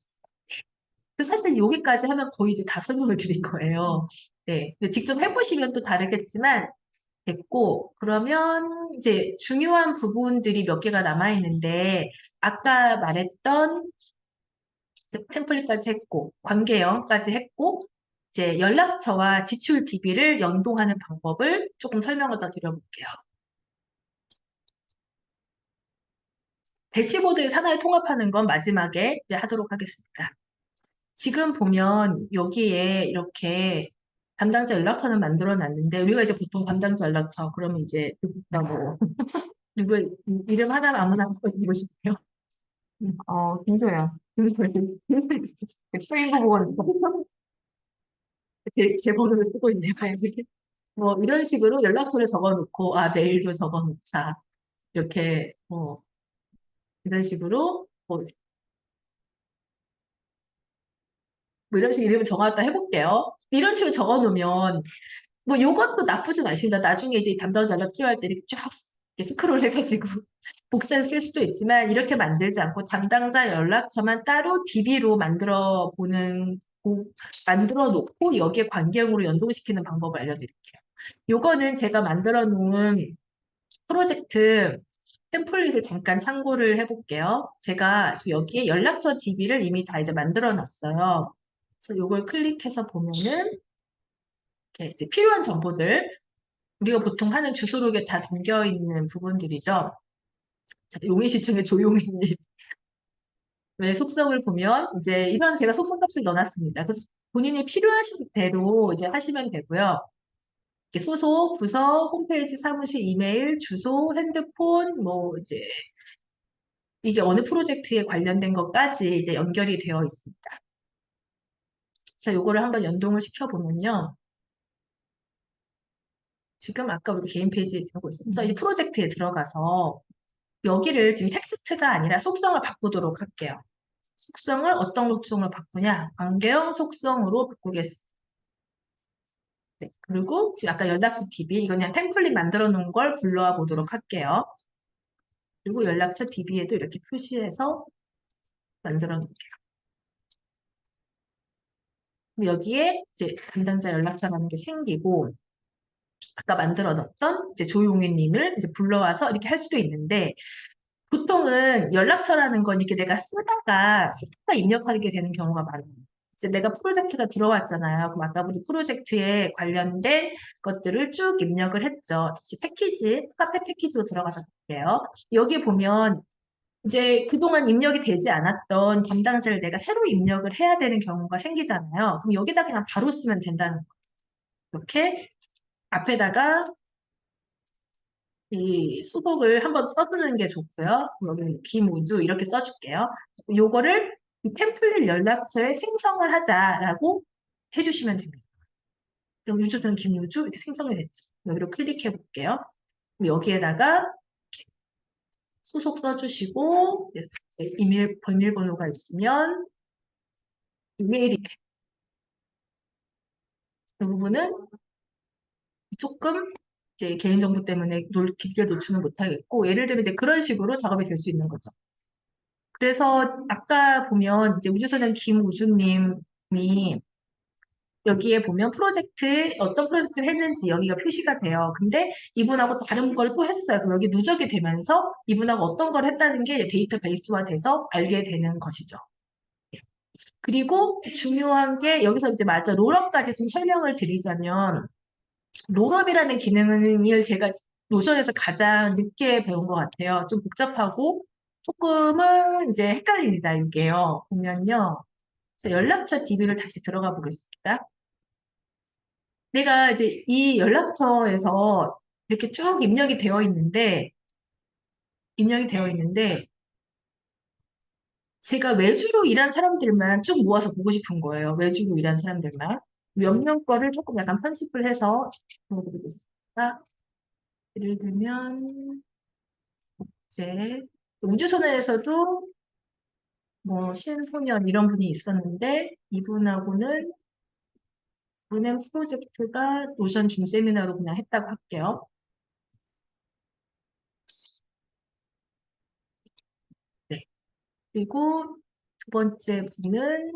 사실 여기까지 하면 거의 이제 다 설명을 드린 거예요. 네. 근데 직접 해보시면 또 다르겠지만, 됐고, 그러면 이제 중요한 부분들이 몇 개가 남아있는데, 아까 말했던 이제 템플릿까지 했고, 관계형까지 했고, 이제 연락처와 지출 DB를 연동하는 방법을 조금 설명을 더 드려볼게요. 대시보드에 하나에 통합하는 건 마지막에 이제 하도록 하겠습니다. 지금 보면 여기에 이렇게 담당자 연락처는 만들어 놨는데 우리가 이제 보통 담당자 연락처 그러면 이제 뭐 누구 이름 하나 아무나 바꿔주고 싶어요. 김소연. 김소희. 초인구 보건소. 제 번호를 쓰고 있네요. 뭐 이런 식으로 연락처를 적어놓고 아 메일도 적어놓자 이렇게 뭐 이런 식으로 뭐 이런 식으로 이름을 정하다 해볼게요. 이런 식으로 적어놓으면 뭐 요것도 나쁘진 않습니다. 나중에 이제 담당 전략 필요할 때 이렇게 쫙 이렇게 스크롤 해가지고 복사를 쓸 수도 있지만 이렇게 만들지 않고 담당자 연락처만 따로 DB로 만들어 놓고 여기에 관계형으로 연동시키는 방법을 알려드릴게요. 요거는 제가 만들어 놓은 프로젝트 템플릿을 잠깐 참고를 해볼게요. 제가 지금 여기에 연락처 DB를 이미 다 이제 만들어 놨어요. 그래서 요걸 클릭해서 보면은 이렇게 이제 필요한 정보들 우리가 보통 하는 주소록에 다 담겨 있는 부분들이죠. 자, 용인시청의 조용히님 의 속성을 보면 이제 이런 제가 속성 값을 넣어놨습니다. 그래서 본인이 필요하신 대로 이제 하시면 되고요. 이렇게 소속, 부서, 홈페이지, 사무실, 이메일, 주소, 핸드폰, 뭐 이제 이게 어느 프로젝트에 관련된 것까지 이제 연결이 되어 있습니다. 자, 요거를 한번 연동을 시켜보면요. 지금 아까 우리 개인 페이지에 들어고 있었죠? 이 프로젝트에 들어가서 여기를 지금 텍스트가 아니라 속성을 바꾸도록 할게요. 속성을 어떤 속성으로 바꾸냐? 관계형 속성으로 바꾸겠습니다. 네, 그리고 지금 아까 연락처 DB, 이거 그냥 템플릿 만들어 놓은 걸 불러와 보도록 할게요. 그리고 연락처 DB에도 이렇게 표시해서 만들어 놓을게요. 그럼 여기에 이제 담당자 연락처라는 게 생기고, 아까 만들어 놨던 이제 조용희님을 이제 불러와서 이렇게 할 수도 있는데, 보통은 연락처라는 건 이렇게 내가 쓰다가 입력하게 되는 경우가 많아요. 이제 내가 프로젝트가 들어왔잖아요. 그럼 아까 우리 프로젝트에 관련된 것들을 쭉 입력을 했죠. 다시 패키지, 카페 패키지로 들어가서 볼게요. 여기 보면 이제 그동안 입력이 되지 않았던 담당자를 내가 새로 입력을 해야 되는 경우가 생기잖아요. 그럼 여기다 그냥 바로 쓰면 된다는 거예요. 이렇게 앞에다가 이 소독을 한번 써주는 게 좋고요. 여기 김우주 이렇게 써줄게요. 요거를 이 템플릿 연락처에 생성을 하자라고 해주시면 됩니다. 그럼 우주는 김우주 이렇게 생성이 됐죠. 여기로 클릭해 볼게요. 그럼 여기에다가 소속 써주시고 이메일 비밀번호가 있으면 이메일이 그 부분은 조금 이제 개인정보 때문에 길게 노출은 못하겠고 예를 들면 이제 그런 식으로 작업이 될 수 있는 거죠. 그래서 아까 보면 이제 우주소년 김우주님이 여기에 보면 어떤 프로젝트를 했는지 여기가 표시가 돼요. 근데 이분하고 다른 걸 또 했어요. 그럼 여기 누적이 되면서 이분하고 어떤 걸 했다는 게 데이터베이스화 돼서 알게 되는 것이죠. 그리고 중요한 게 여기서 이제 맞아 롤업까지 좀 설명을 드리자면 롤업이라는 기능을 제가 노션에서 가장 늦게 배운 것 같아요. 좀 복잡하고 조금은 이제 헷갈립니다. 이게요. 보면요. 연락처 DB를 다시 들어가 보겠습니다. 내가 이제 이 연락처에서 이렇게 쭉 입력이 되어 있는데, 제가 외주로 일한 사람들만 쭉 모아서 보고 싶은 거예요. 외주로 일한 사람들만. 몇 명 거를 조금 약간 편집을 해서 보여드리겠습니다. 예를 들면, 이제, 우주선에서도 뭐, 신소년 이런 분이 있었는데, 이분하고는 문엠 프로젝트가 노션 줌 세미나로 그냥 했다고 할게요. 네. 그리고 두 번째 분은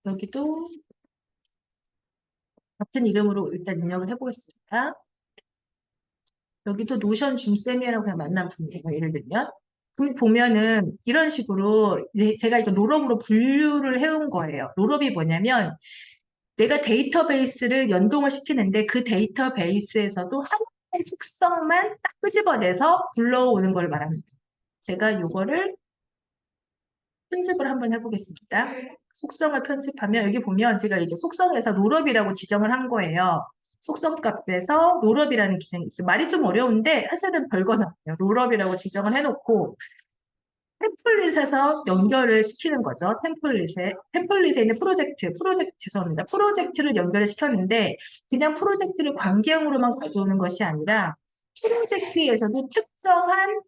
여기도 같은 이름으로 일단 입력을 해보겠습니다. 여기도 노션 줌쌤이라고 그냥 만난 분이에요. 예를 들면. 그럼 보면은 이런 식으로 제가 이거 롤업으로 분류를 해온 거예요. 롤업이 뭐냐면 내가 데이터베이스를 연동을 시키는데 그 데이터베이스에서도 하나의 속성만 딱 끄집어내서 불러오는 걸 말합니다. 제가 이거를 편집을 한번 해보겠습니다. 속성을 편집하면 여기 보면 제가 이제 속성에서 롤업이라고 지정을 한 거예요. 속성 값에서 롤업이라는 기능이 있어요. 말이 좀 어려운데 사실은 별건 아니에요. 롤업이라고 지정을 해놓고 템플릿에서 연결을 시키는 거죠. 템플릿에 있는 죄송합니다. 프로젝트를 연결을 시켰는데 그냥 프로젝트를 관계형으로만 가져오는 것이 아니라 프로젝트에서도 특정한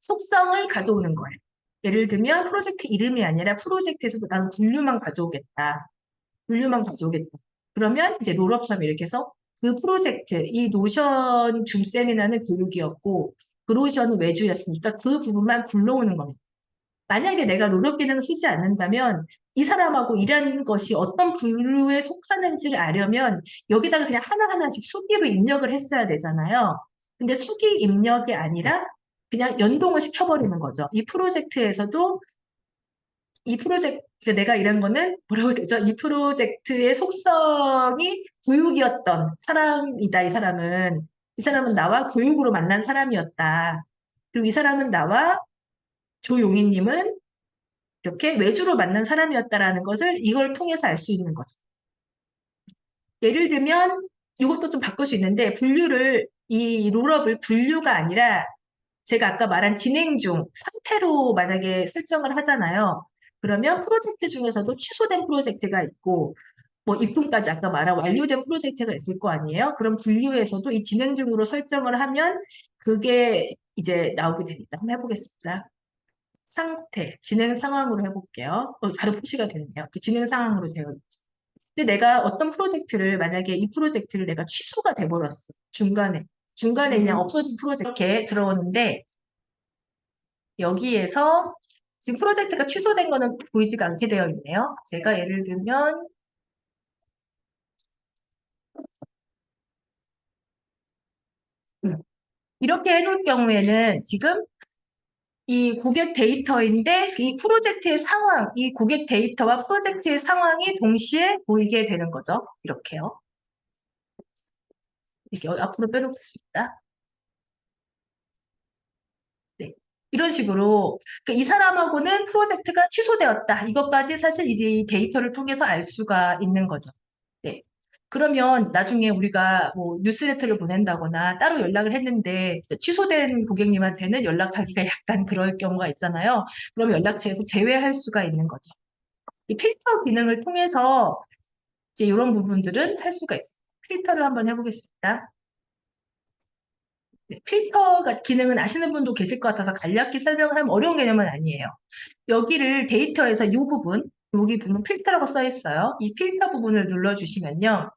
속성을 가져오는 거예요. 예를 들면 프로젝트 이름이 아니라 프로젝트에서도 나는 분류만 가져오겠다. 분류만 가져오겠다. 그러면 이제 롤업처럼 이렇게 해서 그 프로젝트, 이 노션 줌 세미나는 교육이었고 브로셔는 외주였으니까 그 부분만 불러오는 겁니다. 만약에 내가 롤업 기능을 쓰지 않는다면 이 사람하고 일하는 것이 어떤 부류에 속하는지를 알려면 여기다가 그냥 하나하나씩 수기로 입력을 했어야 되잖아요. 근데 수기 입력이 아니라 그냥 연동을 시켜버리는 거죠. 이 프로젝트, 내가 일한 거는 뭐라고 해야 되죠? 이 프로젝트의 속성이 교육이었던 사람이다, 이 사람은. 이 사람은 나와 교육으로 만난 사람이었다. 그리고 이 사람은 나와 조용희님은 이렇게 외주로 만난 사람이었다라는 것을 이걸 통해서 알 수 있는 거죠. 예를 들면 이것도 좀 바꿀 수 있는데 이 롤업을 분류가 아니라 제가 아까 말한 진행 중 상태로 만약에 설정을 하잖아요. 그러면 프로젝트 중에서도 취소된 프로젝트가 있고 뭐 입금까지 아까 말한 완료된 프로젝트가 있을 거 아니에요? 그럼 분류에서도 이 진행 중으로 설정을 하면 그게 이제 나오게 됩니다. 한번 해보겠습니다. 상태, 진행 상황으로 해볼게요. 바로 표시가 되네요. 그 진행 상황으로 되어 있죠. 근데 내가 어떤 프로젝트를, 만약에 이 프로젝트를 내가 취소가 돼버렸어. 중간에 그냥 음. 없어진 프로젝트 이렇게 들어오는데, 여기에서 지금 프로젝트가 취소된 거는 보이지가 않게 되어 있네요. 제가 예를 들면, 음, 이렇게 해놓을 경우에는 지금 이 고객 데이터인데 이 프로젝트의 상황, 이 고객 데이터와 프로젝트의 상황이 동시에 보이게 되는 거죠. 이렇게요. 이렇게 앞으로 빼놓겠습니다. 네. 이런 식으로 그러니까 이 사람하고는 프로젝트가 취소되었다. 이것까지 사실 이제 이 데이터를 통해서 알 수가 있는 거죠. 네. 그러면 나중에 우리가 뭐 뉴스레터를 보낸다거나 따로 연락을 했는데 이제 취소된 고객님한테는 연락하기가 약간 그럴 경우가 있잖아요. 그럼 연락처에서 제외할 수가 있는 거죠. 이 필터 기능을 통해서 이제 이런 부분들은 할 수가 있습니다. 필터를 한번 해보겠습니다. 네, 필터가 기능은 아시는 분도 계실 것 같아서 간략히 설명을 하면 어려운 개념은 아니에요. 여기를 데이터에서 이 부분, 여기 부분 필터라고 써 있어요. 이 필터 부분을 눌러주시면요.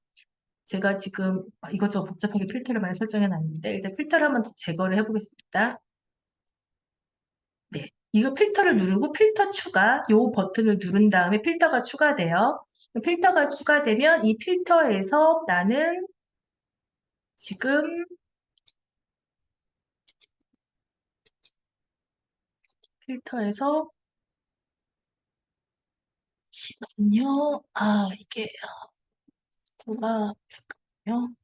제가 지금 이것저것 복잡하게 필터를 많이 설정해 놨는데 일단 필터를 한번 더 제거를 해보겠습니다. 네, 이거 필터를 누르고 필터 추가, 요 버튼을 누른 다음에 필터가 추가돼요. 필터가 추가되면 이 필터에서 나는 지금 필터에서 잠깐만요. 이게 뭐가 잠깐만요.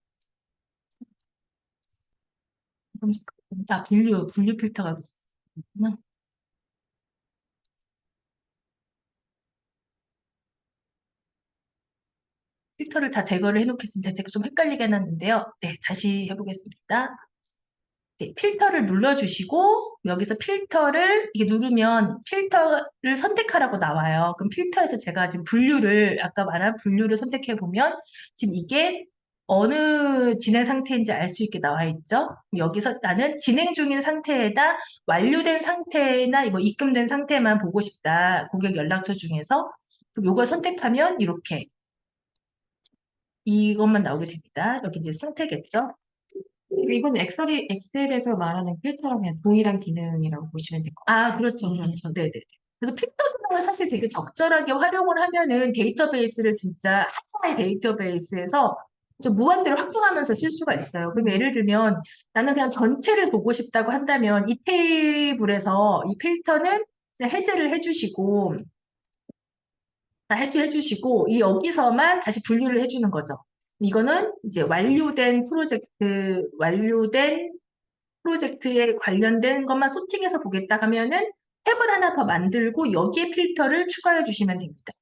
분류 필터가 있구나. 필터를 다 제거를 해놓겠습니다. 제가 좀 헷갈리게 해놨는데요. 네, 다시 해보겠습니다. 네, 필터를 눌러주시고 여기서 필터를 이게 누르면 필터를 선택하라고 나와요. 그럼 필터에서 제가 지금 분류를 아까 말한 분류를 선택해 보면 지금 이게 어느 진행 상태인지 알 수 있게 나와 있죠. 여기서 나는 진행 중인 상태에다 완료된 상태나 뭐 입금된 상태만 보고 싶다. 고객 연락처 중에서 그럼 요걸 선택하면 이렇게 이것만 나오게 됩니다. 여기 이제 상태겠죠. 이건 엑셀에서 말하는 필터랑 그냥 동일한 기능이라고 보시면 될 것 그렇죠, 같아요. 그렇죠. 네네. 그래서 필터 기능을 사실 되게 적절하게 활용을 하면은 데이터베이스를 진짜 하나의 데이터베이스에서 좀 무한대로 확장하면서 쓸 수가 있어요. 그럼 예를 들면 나는 그냥 전체를 보고 싶다고 한다면 이 테이블에서 이 필터는 그냥 해제를 해주시고 다 해주시고 이 여기서만 다시 분류를 해주는 거죠. 이거는 이제 완료된 프로젝트에 관련된 것만 소팅해서 보겠다 하면은 탭을 하나 더 만들고 여기에 필터를 추가해 주시면 됩니다.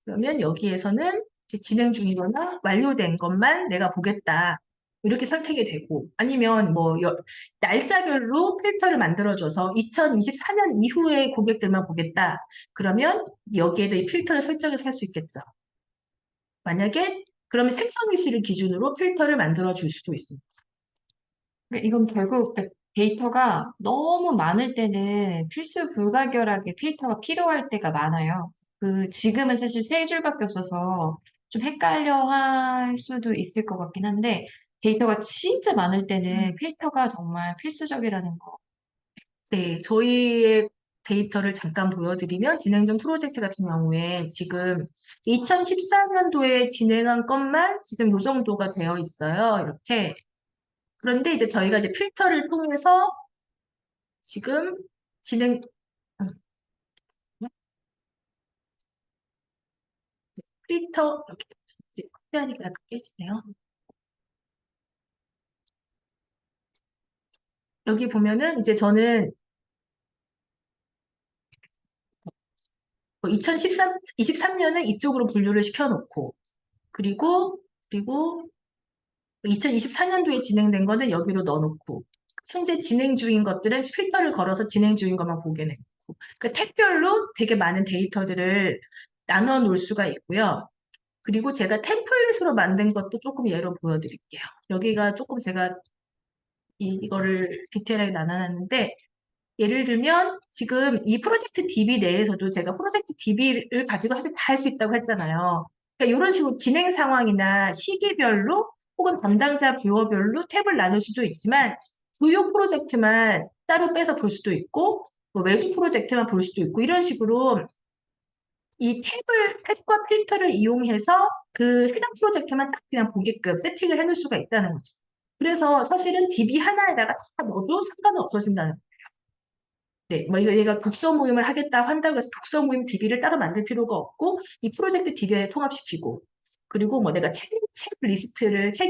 그러면 여기에서는 이제 진행 중이거나 완료된 것만 내가 보겠다. 이렇게 선택이 되고 아니면 뭐 날짜별로 필터를 만들어줘서 2024년 이후의 고객들만 보겠다. 그러면 여기에도 이 필터를 설정해서 할 수 있겠죠. 만약에 그러면 생성일시를 기준으로 필터를 만들어 줄 수도 있습니다. 그러니까 이건 결국 데이터가 너무 많을 때는 필수 불가결하게 필터가 필요할 때가 많아요. 지금은 사실 세 줄밖에 없어서 좀 헷갈려 할 수도 있을 것 같긴 한데, 데이터가 진짜 많을 때는 필터가 정말 필수적이라는 거. 네, 저희의 데이터를 잠깐 보여드리면 진행 중 프로젝트 같은 경우에 지금 2014년도에 진행한 것만 지금 이 정도가 되어 있어요. 이렇게. 그런데 이제 저희가 이제 필터를 통해서 지금 진행, 어, 필터, 여기 확대하니까 약간 깨지네요. 여기 보면은 이제 저는 23년은 이쪽으로 분류를 시켜놓고, 그리고 2024년도에 진행된 거는 여기로 넣어놓고 현재 진행 중인 것들은 필터를 걸어서 진행 중인 것만 보게 되고 그러니까 탭별로 되게 많은 데이터들을 나눠 놓을 수가 있고요. 그리고 제가 템플릿으로 만든 것도 조금 예로 보여드릴게요. 여기가 조금 제가 이거를 디테일하게 나눠놨는데 예를 들면 지금 이 프로젝트 DB 내에서도 제가 프로젝트 DB를 가지고 사실 다 할 수 있다고 했잖아요. 그러니까 이런 식으로 진행 상황이나 시기별로 혹은 담당자 뷰어별로 탭을 나눌 수도 있지만 주요 프로젝트만 따로 빼서 볼 수도 있고 뭐 외주 프로젝트만 볼 수도 있고 이런 식으로 이 탭과 필터를 이용해서 그 해당 프로젝트만 딱 그냥 보게끔 세팅을 해놓을 수가 있다는 거죠. 그래서 사실은 DB 하나에다가 다 넣어도 상관은 없어진다는 거예요. 네, 뭐 이거 얘가 독서 모임을 하겠다 한다고 해서 독서 모임 DB를 따로 만들 필요가 없고 이 프로젝트 DB에 통합시키고 그리고 뭐 내가 책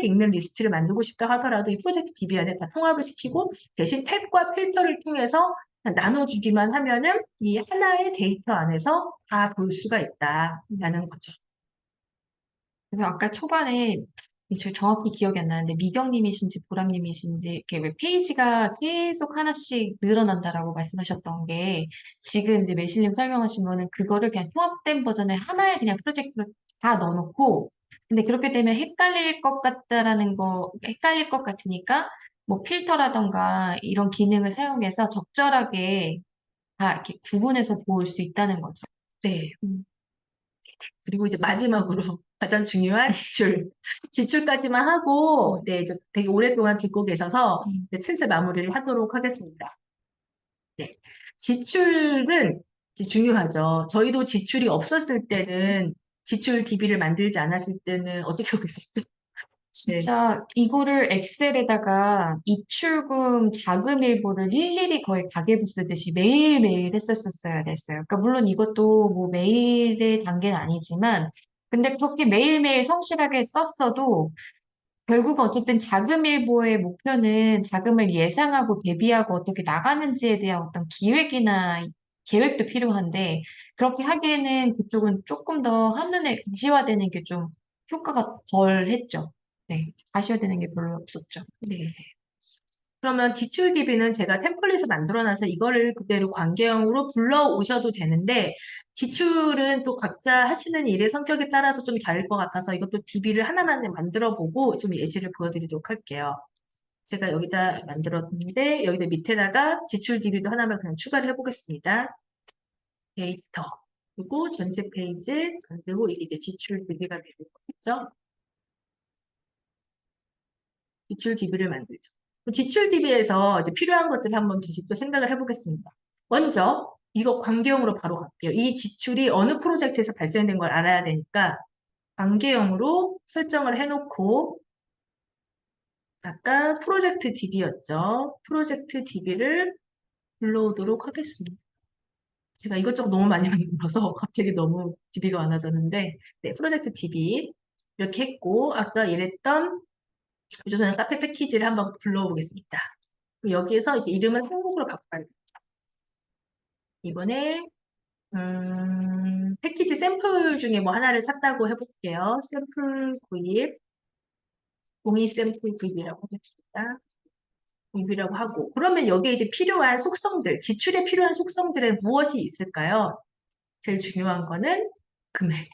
읽는 리스트를 만들고 싶다 하더라도 이 프로젝트 DB 안에 다 통합을 시키고 대신 탭과 필터를 통해서 나눠주기만 하면은 이 하나의 데이터 안에서 다 볼 수가 있다라는 거죠. 그래서 아까 초반에 제가 정확히 기억이 안 나는데 미경님이신지 보람님이신지 이렇게 왜 페이지가 계속 하나씩 늘어난다라고 말씀하셨던 게 지금 이제 매실님 설명하신 거는 그거를 그냥 통합된 버전의 하나의 그냥 프로젝트로 다 넣어놓고 근데 그렇게 되면 헷갈릴 것 같다라는 거 헷갈릴 것 같으니까 뭐 필터라던가 이런 기능을 사용해서 적절하게 다 이렇게 구분해서 볼 수 있다는 거죠. 네. 그리고 이제 마지막으로 가장 중요한 지출. 지출까지만 하고, 네, 이제 되게 오랫동안 듣고 계셔서 이제 슬슬 마무리를 하도록 하겠습니다. 네. 지출은 이제 중요하죠. 저희도 지출이 없었을 때는, 지출 DB를 만들지 않았을 때는 어떻게 하고 있었죠? 네. 진짜 이거를 엑셀에다가 입출금 자금 일보를 일일이 거의 가계부 쓰듯이 매일매일 했었어야 됐어요. 그러니까 물론 이것도 뭐 매일의 단계는 아니지만 근데 그렇게 매일매일 성실하게 썼어도 결국은 어쨌든 자금 일보의 목표는 자금을 예상하고 대비하고 어떻게 나가는지에 대한 어떤 기획이나 계획도 필요한데 그렇게 하기에는 그쪽은 조금 더 한눈에 가시화되는 게 좀 효과가 덜 했죠. 네, 가시화되는 게 별로 없었죠. 네. 그러면 지출 DB는 제가 템플릿을 만들어놔서 이거를 그대로 관계형으로 불러오셔도 되는데, 지출은 또 각자 하시는 일의 성격에 따라서 좀 다를 것 같아서 이것도 DB를 하나만 만들어 보고 좀 예시를 보여드리도록 할게요. 제가 여기다 만들었는데, 여기다 밑에다가 지출 DB도 하나만 그냥 추가를 해보겠습니다. 데이터. 그리고 전체 페이지, 그리고 이게 이제 지출 DB가 되는 거겠죠? 지출 DB를 만들죠. 지출 DB에서 이제 필요한 것들을 한번 다시 또 생각을 해보겠습니다. 먼저 이거 관계형으로 바로 갈게요. 이 지출이 어느 프로젝트에서 발생된 걸 알아야 되니까 관계형으로 설정을 해놓고 아까 프로젝트 DB였죠. 프로젝트 DB를 불러오도록 하겠습니다. 제가 이것저것 너무 많이 만들어서 갑자기 너무 DB가 많아졌는데 네, 프로젝트 DB 이렇게 했고 아까 이랬던 우주소년 카페 패키지를 한번 불러보겠습니다. 여기에서 이제 이름은 한국어로 바꿔요. 이번에 패키지 샘플 중에 뭐 하나를 샀다고 해볼게요. 샘플 구입, 공이 샘플 구입이라고 하겠습니다. 구입이라고 하고 그러면 여기에 이제 필요한 속성들, 지출에 필요한 속성들은 무엇이 있을까요? 제일 중요한 거는 금액,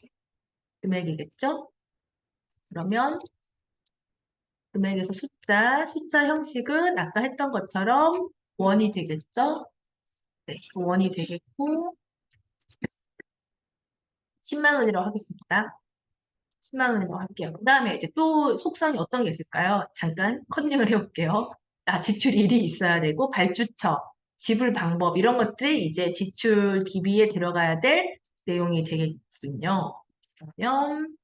금액이겠죠? 그러면 금액에서 숫자 형식은 아까 했던 것처럼 원이 되겠죠? 네, 원이 되겠고 10만 원이라고 하겠습니다. 10만 원이라고 할게요. 그 다음에 이제 또 속성이 어떤 게 있을까요? 잠깐 컨닝을 해볼게요. 지출 일이 있어야 되고 발주처, 지불 방법 이런 것들이 이제 지출 DB에 들어가야 될 내용이 되겠군요. 그러면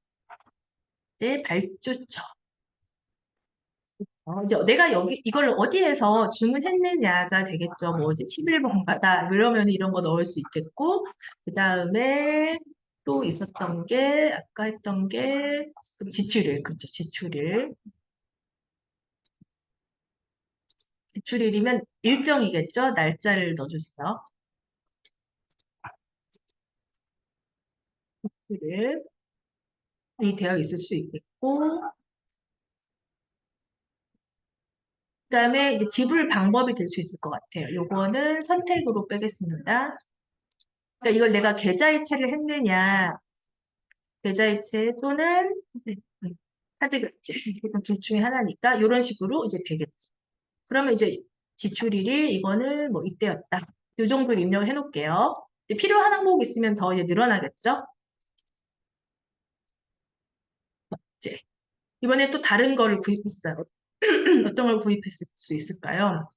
이제 발주처. 이제 내가 여기 이걸 어디에서 주문했느냐가 되겠죠. 뭐 이제 11번가다 이러면 이런 거 넣을 수 있겠고 그 다음에 또 있었던 게 아까 했던 게 지출일 그렇죠. 지출일이면 일정이겠죠. 날짜를 넣어주세요. 지출일이 되어 있을 수 있겠고 그 다음에 이제 지불 방법이 될 수 있을 것 같아요. 요거는 선택으로 빼겠습니다. 그러니까 이걸 내가 계좌이체를 했느냐 계좌이체 또는 카드 결제. 이건 둘 중에 하나니까 이런 식으로 이제 되겠죠. 그러면 이제 지출 1일, 이거는 뭐 이때였다. 이 정도를 입력을 해놓을게요. 필요한 항목 있으면 더 이제 늘어나겠죠? 이제 이번에 또 다른 거를 구입했어요. 어떤 걸 구입했을 수 있을까요?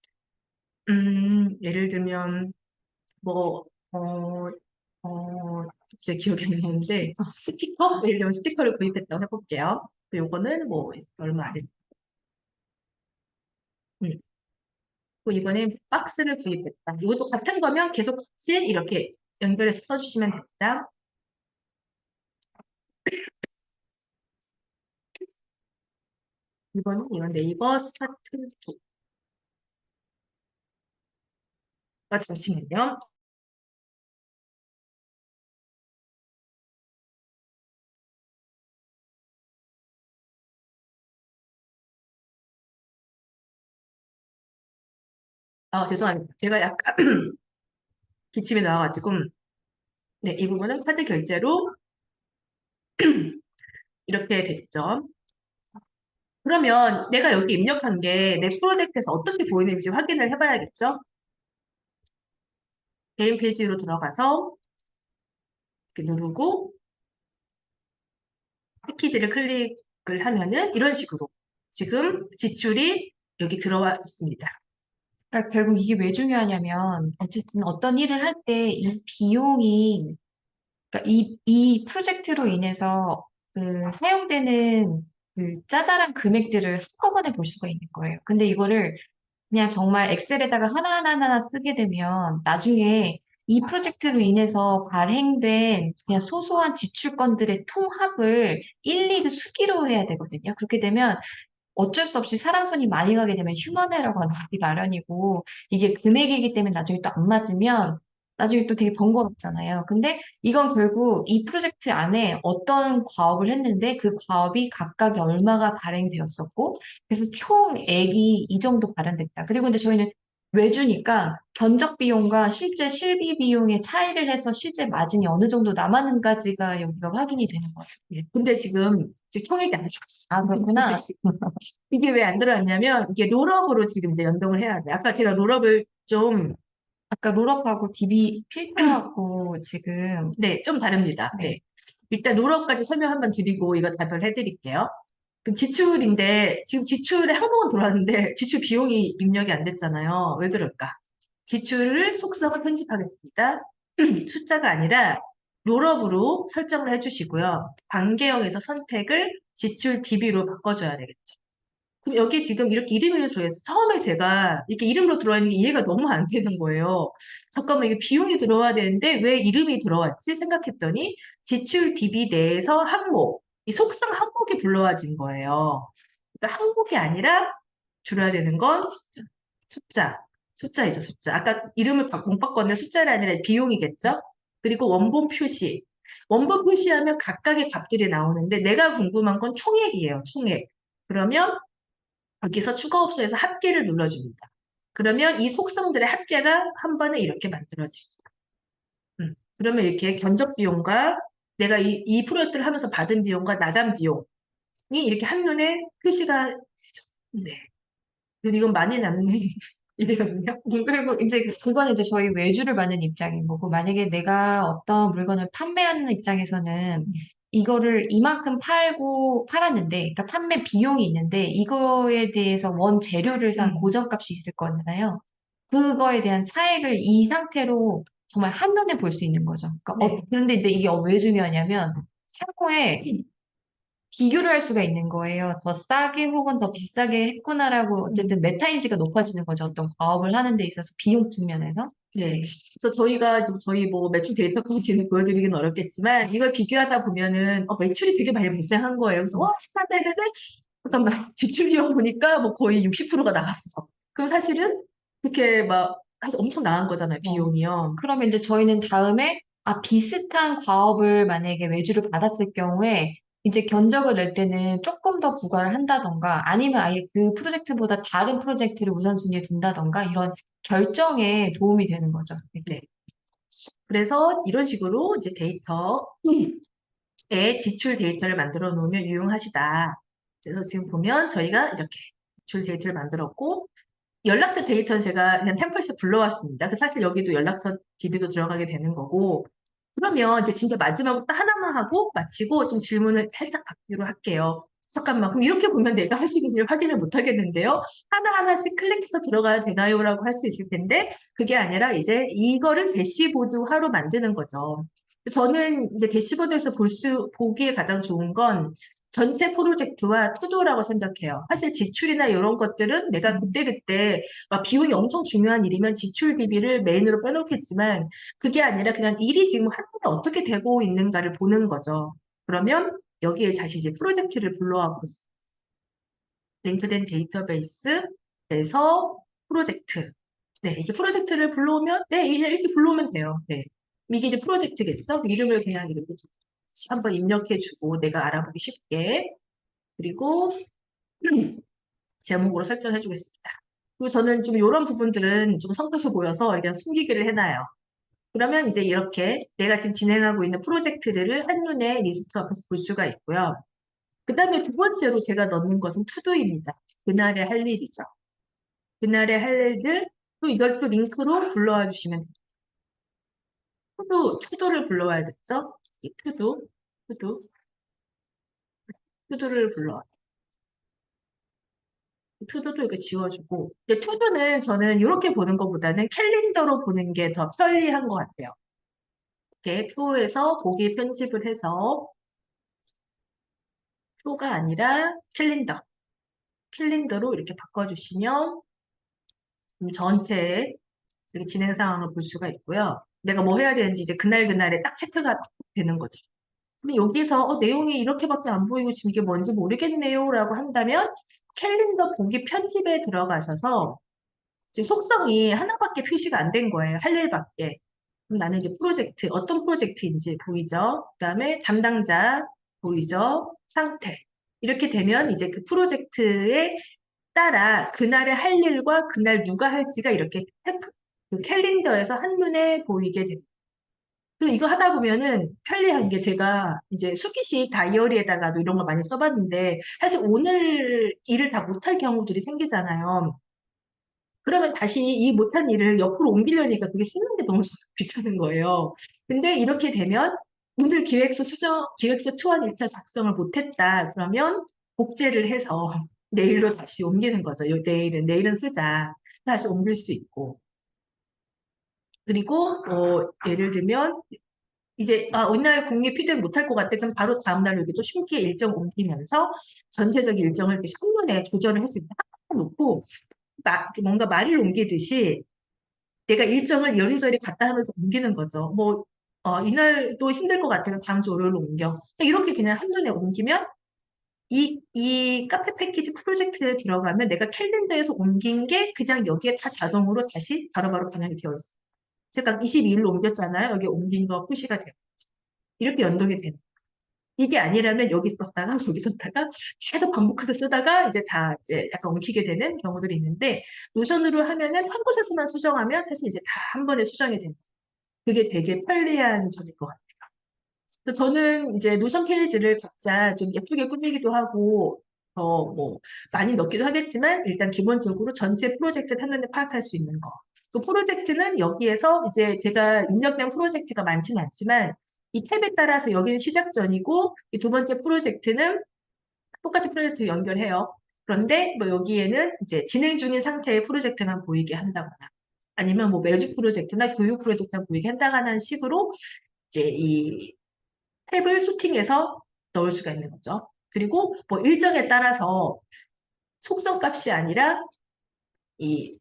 예를 들면 뭐 제 기억이 안 나는데 스티커? 예를 들면 스티커를 구입했다고 해볼게요. 요거는 뭐 얼마 안 했. 음. 또 이번에 박스를 구입했다. 이것도 같은 거면 계속 같이 이렇게 연결해서 써주시면 됩니다. 이건 네이버 스마트 키. 잠시만요. 죄송합니다. 제가 약간 기침이 나와가지고 네, 이 부분은 카드 결제로 이렇게 됐죠. 그러면 내가 여기 입력한 게 내 프로젝트에서 어떻게 보이는지 확인을 해봐야겠죠? 개인 페이지로 들어가서 이렇게 누르고 패키지를 클릭을 하면은 이런 식으로 지금 지출이 여기 들어와 있습니다. 그러니까 결국 이게 왜 중요하냐면, 어쨌든 어떤 일을 할 때 이 비용이, 그러니까 이 프로젝트로 인해서 그 사용되는 그 짜잘한 금액들을 한꺼번에 볼 수가 있는 거예요. 근데 이거를 그냥 정말 엑셀에다가 하나하나 쓰게 되면 나중에 이 프로젝트로 인해서 발행된 그냥 소소한 지출건들의 통합을 일일이 수기로 해야 되거든요. 그렇게 되면 어쩔 수 없이 사람 손이 많이 가게 되면 휴먼에러가 나기 마련이고 이게 금액이기 때문에 나중에 또 안 맞으면 나중에 또 되게 번거롭잖아요. 근데 이건 결국 이 프로젝트 안에 어떤 과업을 했는데 그 과업이 각각이 얼마가 발행되었었고 그래서 총액이 이 정도 발행됐다. 그리고 근데 저희는 외주니까 견적 비용과 실제 실비 비용의 차이를 해서 실제 마진이 어느 정도 남았는가지가 여기가 확인이 되는 거예요. 예, 근데 지금 총액이 안 들어왔어요. 아, 그렇구나. 이게 왜 안 들어왔냐면 이게 롤업으로 지금 이제 연동을 해야 돼. 아까 제가 롤업을 좀 아까 롤업하고 DB 필터하고 지금 네, 좀 다릅니다. 네. 네. 일단 롤업까지 설명 한번 드리고 이거 답을 해드릴게요. 그럼 지출인데 지금 지출의 항목은 들어왔는데 지출 비용이 입력이 안 됐잖아요. 왜 그럴까? 지출을 속성을 편집하겠습니다. 숫자가 아니라 롤업으로 설정을 해주시고요. 관계형에서 선택을 지출 DB로 바꿔줘야 되겠죠. 그럼 여기 지금 이렇게 이름을 줘서 처음에 제가 이렇게 이름으로 들어와 있는 게 이해가 너무 안 되는 거예요. 잠깐만 이게 비용이 들어와야 되는데 왜 이름이 들어왔지 생각했더니 지출 DB 내에서 항목, 이 속성 항목이 불러와진 거예요. 그러니까 항목이 아니라 줄여야 되는 건 숫자, 숫자이죠, 숫자. 아까 이름을 못 바꿨는데 숫자가 아니라 비용이겠죠? 그리고 원본 표시. 원본 표시하면 각각의 값들이 나오는데 내가 궁금한 건 총액이에요, 총액. 그러면 여기서 추가옵션에서 합계를 눌러줍니다. 그러면 이 속성들의 합계가 한 번에 이렇게 만들어집니다. 그러면 이렇게 견적 비용과 내가 이 프로젝트를 하면서 받은 비용과 나간 비용이 이렇게 한눈에 표시가 되죠. 네. 그리고 이건 많이 남는 일이거든요. 그리고 이제 그거는 이제 저희 외주를 받는 입장인 거고 만약에 내가 어떤 물건을 판매하는 입장에서는 이거를 이만큼 팔았는데 그러니까 판매 비용이 있는데 이거에 대해서 원 재료를 산 음, 고정값이 있을 거잖아요. 그거에 대한 차액을 이 상태로 정말 한눈에 볼 수 있는 거죠. 그러니까 네. 그런데 이제 이게 왜 중요하냐면 향후에 비교를 할 수가 있는 거예요. 더 싸게 혹은 더 비싸게 했구나라고 어쨌든 메타인지가 높아지는 거죠. 어떤 과업을 하는 데 있어서 비용 측면에서. 네. 그래서 저희가 지금 저희 뭐 매출 데이터까지는 보여드리기는 어렵겠지만 이걸 비교하다 보면은 매출이 되게 많이 발생한 거예요. 그래서 와, 신난다 했는데 잠깐만 지출 비용 보니까 뭐 거의 60%가 나갔어. 그럼 사실은 그렇게 막 사실 엄청 나간 거잖아요, 어. 비용이요. 그러면 이제 저희는 다음에 비슷한 과업을 만약에 외주를 받았을 경우에 이제 견적을 낼 때는 조금 더 부과를 한다던가 아니면 아예 그 프로젝트보다 다른 프로젝트를 우선순위에 둔다던가 이런 결정에 도움이 되는 거죠. 네. 그래서 이런 식으로 이제 데이터에 지출 데이터를 만들어 놓으면 유용하시다. 그래서 지금 보면 저희가 이렇게 지출 데이터를 만들었고 연락처 데이터는 제가 그냥 템플릿에 불러왔습니다. 그 사실 여기도 연락처 DB도 들어가게 되는 거고. 그러면 이제 진짜 마지막으로 딱 하나만 하고 마치고 좀 질문을 살짝 받기로 할게요. 잠깐만, 그럼 이렇게 보면 내가 할 수 있는지를 확인을 못 하겠는데요. 하나하나씩 클릭해서 들어가야 되나요? 라고 할 수 있을 텐데, 그게 아니라 이제 이거를 대시보드화로 만드는 거죠. 저는 이제 대시보드에서 보기에 가장 좋은 건 전체 프로젝트와 투도라고 생각해요. 사실 지출이나 이런 것들은 내가 그때그때 막 비용이 엄청 중요한 일이면 지출 DB를 메인으로 빼놓겠지만 그게 아니라 그냥 일이 지금 한눈에 어떻게 되고 있는가를 보는 거죠. 그러면 여기에 다시 이제 프로젝트를 불러와 보겠습니다. 링크된 데이터베이스에서 프로젝트. 네, 이제 프로젝트를 불러오면, 네, 이렇게 불러오면 돼요. 네. 이게 이제 프로젝트겠죠? 이름을 그냥 이렇게 한번 입력해주고 내가 알아보기 쉽게. 그리고 제목으로 설정해 주겠습니다. 그리고 저는 좀 이런 부분들은 좀 성과서 보여서 그냥 숨기기를 해놔요. 그러면 이제 이렇게 내가 지금 진행하고 있는 프로젝트들을 한눈에 리스트 앞에서 볼 수가 있고요. 그 다음에 두 번째로 제가 넣는 것은 투두입니다. 그날의 할 일이죠. 그날의 할 일들, 또 이걸 또 링크로 불러와 주시면 돼요. 투두를 불러와야겠죠? 이 투두, 투두를 불러와. 투두도 이렇게 지워주고. 근데 투두는 저는 이렇게 보는 것보다는 캘린더로 보는 게 더 편리한 것 같아요. 이렇게 표에서 보기 편집을 해서 표가 아니라 캘린더로 이렇게 바꿔주시면 전체 이렇게 진행 상황을 볼 수가 있고요. 내가 뭐 해야 되는지 이제 그날그날에 딱 체크가 딱 되는 거죠. 근데 여기서 내용이 이렇게밖에 안 보이고 지금 이게 뭔지 모르겠네요 라고 한다면 캘린더 보기 편집에 들어가셔서 지금 속성이 하나밖에 표시가 안 된 거예요. 할 일밖에. 그럼 나는 이제 프로젝트, 어떤 프로젝트인지 보이죠? 그 다음에 담당자 보이죠? 상태. 이렇게 되면 이제 그 프로젝트에 따라 그날의 할 일과 그날 누가 할지가 이렇게 그 캘린더에서 한눈에 보이게 됩니다. 그 이거 하다 보면은 편리한 게 제가 이제 수기식 다이어리에다가도 이런 거 많이 써봤는데 사실 오늘 일을 다 못할 경우들이 생기잖아요. 그러면 다시 이 못한 일을 옆으로 옮기려니까 그게 쓰는 게 너무 귀찮은 거예요. 근데 이렇게 되면 오늘 기획서 초안 1차 작성을 못했다. 그러면 복제를 해서 내일로 다시 옮기는 거죠. 내일은 쓰자. 다시 옮길 수 있고. 그리고 예를 들면 이제 오늘 공개 피드백 못할 것 같아. 그럼 바로 다음날 여기 또 쉽게 일정 옮기면서 전체적인 일정을 이렇게 한눈에 조절을 할 수 있다. 놓고 뭔가 말을 옮기듯이 내가 일정을 여리저리 갔다 하면서 옮기는 거죠. 뭐, 이날도 힘들 것 같아요. 다음 주 월요일로 옮겨. 이렇게 그냥 한눈에 옮기면 이 카페 패키지 프로젝트에 들어가면 내가 캘린더에서 옮긴 게 그냥 여기에 다 자동으로 다시 바로바로 반영이 되어 있어요. 제가 22일로 옮겼잖아요. 여기 옮긴 거 표시가 되어 있죠. 이렇게 연동이 되는 거예요. 이게 아니라면 여기 썼다가 저기 썼다가 계속 반복해서 쓰다가 이제 다 이제 약간 엉키게 되는 경우들이 있는데 노션으로 하면은 한 곳에서만 수정하면 사실 이제 다 한 번에 수정이 되는 그게 되게 편리한 점일 것 같아요. 그래서 저는 이제 노션 페이지를 각자 좀 예쁘게 꾸미기도 하고 뭐 많이 넣기도 하겠지만 일단 기본적으로 전체 프로젝트를 한눈에 파악할 수 있는 거. 그 프로젝트는 여기에서 이제 제가 입력된 프로젝트가 많지는 않지만 이 탭에 따라서 여기는 시작전이고 이 두 번째 프로젝트는 똑같이 프로젝트 연결해요. 그런데 뭐 여기에는 이제 진행 중인 상태의 프로젝트만 보이게 한다거나 아니면 뭐 매주 프로젝트나 교육 프로젝트만 보이게 한다거나 식으로 이제 이 탭을 소팅해서 넣을 수가 있는 거죠. 그리고 뭐 일정에 따라서 속성 값이 아니라 이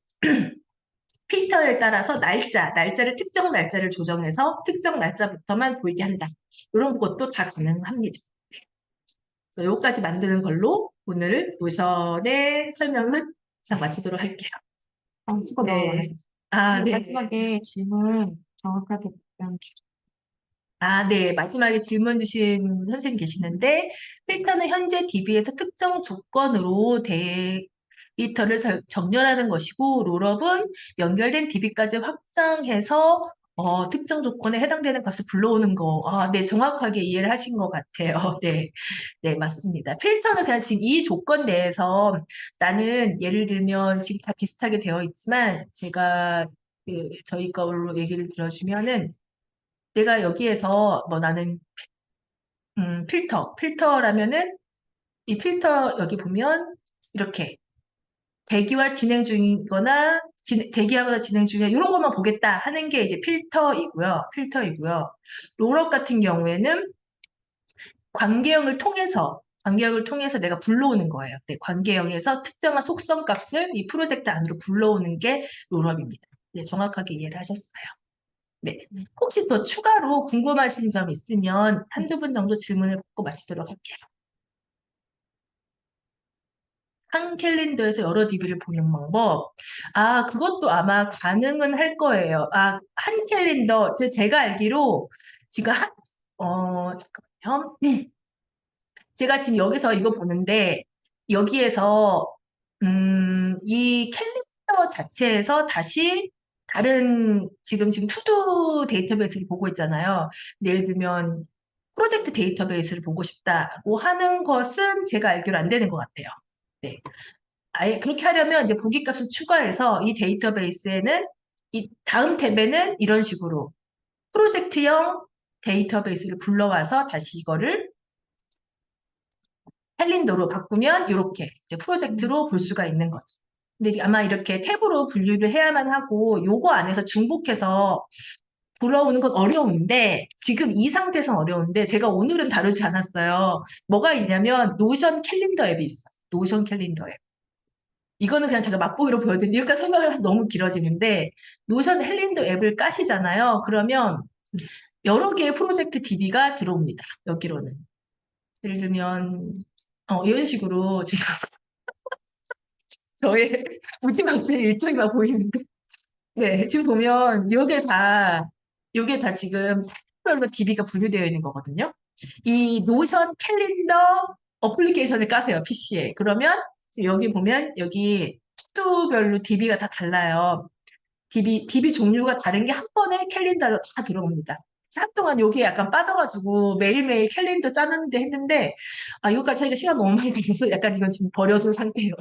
필터에 따라서 날짜를 특정 날짜를 조정해서 특정 날짜부터만 보이게 한다. 이런 것도 다 가능합니다. 그래서 요까지 만드는 걸로 오늘 노션의 설명은 이상 마치도록 할게요. 수고 너무 많아요. 네. 아, 네. 마지막에 질문 정확하게 답변 주세요. 아, 네. 마지막에 질문 주신 선생님 계시는데, 필터는 현재 DB에서 특정 조건으로 데이터를 정렬하는 것이고, 롤업은 연결된 DB까지 확장해서 특정 조건에 해당되는 값을 불러오는 거. 네, 정확하게 이해를 하신 것 같아요. 네, 네, 맞습니다. 필터는 그냥 지금 이 조건 내에서 나는 예를 들면 지금 다 비슷하게 되어 있지만 제가 저희 걸로 얘기를 들어주면은 내가 여기에서 뭐 나는 필터라면은 이 필터 여기 보면 이렇게 대기와 진행 중이거나 대기하거나 진행 중이야 이런 것만 보겠다 하는 게 이제 필터이고요. 롤업 같은 경우에는 관계형을 통해서 내가 불러오는 거예요. 네, 관계형에서 특정한 속성 값을 이 프로젝트 안으로 불러오는 게 롤업입니다. 네, 정확하게 이해를 하셨어요. 네. 혹시 더 추가로 궁금하신 점 있으면 한두 분 정도 질문을 받고 마치도록 할게요. 한 캘린더에서 여러 DB를 보는 방법. 그것도 아마 가능은 할 거예요. 한 캘린더, 제가 알기로 지금 잠깐만요. 제가 지금 여기서 이거 보는데, 여기에서, 이 캘린더 자체에서 다시 다른, 지금 투두 데이터베이스를 보고 있잖아요. 예를 들면, 프로젝트 데이터베이스를 보고 싶다고 하는 것은 제가 알기로 안 되는 것 같아요. 네. 아예 그렇게 하려면 이제 보기 값을 추가해서 이 데이터베이스에는 이 다음 탭에는 이런 식으로 프로젝트형 데이터베이스를 불러와서 다시 이거를 캘린더로 바꾸면 이렇게 이제 프로젝트로 볼 수가 있는 거죠. 근데 이제 아마 이렇게 탭으로 분류를 해야만 하고 요거 안에서 중복해서 돌아오는 건 어려운데 지금 이 상태에서 어려운데 제가 오늘은 다루지 않았어요. 뭐가 있냐면 노션 캘린더 앱이 있어요. 노션 캘린더 앱. 이거는 그냥 제가 맛보기로 보여드리니까 그러니까 설명을 해서 너무 길어지는데 노션 캘린더 앱을 까시잖아요. 그러면 여러 개의 프로젝트 DB가 들어옵니다. 여기로는. 예를 들면 이런 식으로 지금 저의 무지막지한 일정이 막 보이는데 네, 지금 보면 요게 다 지금 색별로 DB가 분류되어 있는 거거든요. 이 노션 캘린더 어플리케이션을 까세요, PC에. 그러면 지금 여기 보면 여기 투두별로 DB가 다 달라요. DB 종류가 다른 게 한 번에 캘린더로 다 들어옵니다. 한동안 여기에 약간 빠져가지고 매일매일 캘린더 짜는데 했는데 이거까지 하기가 시간 너무 많이 걸려서 약간 이건 지금 버려둔 상태예요.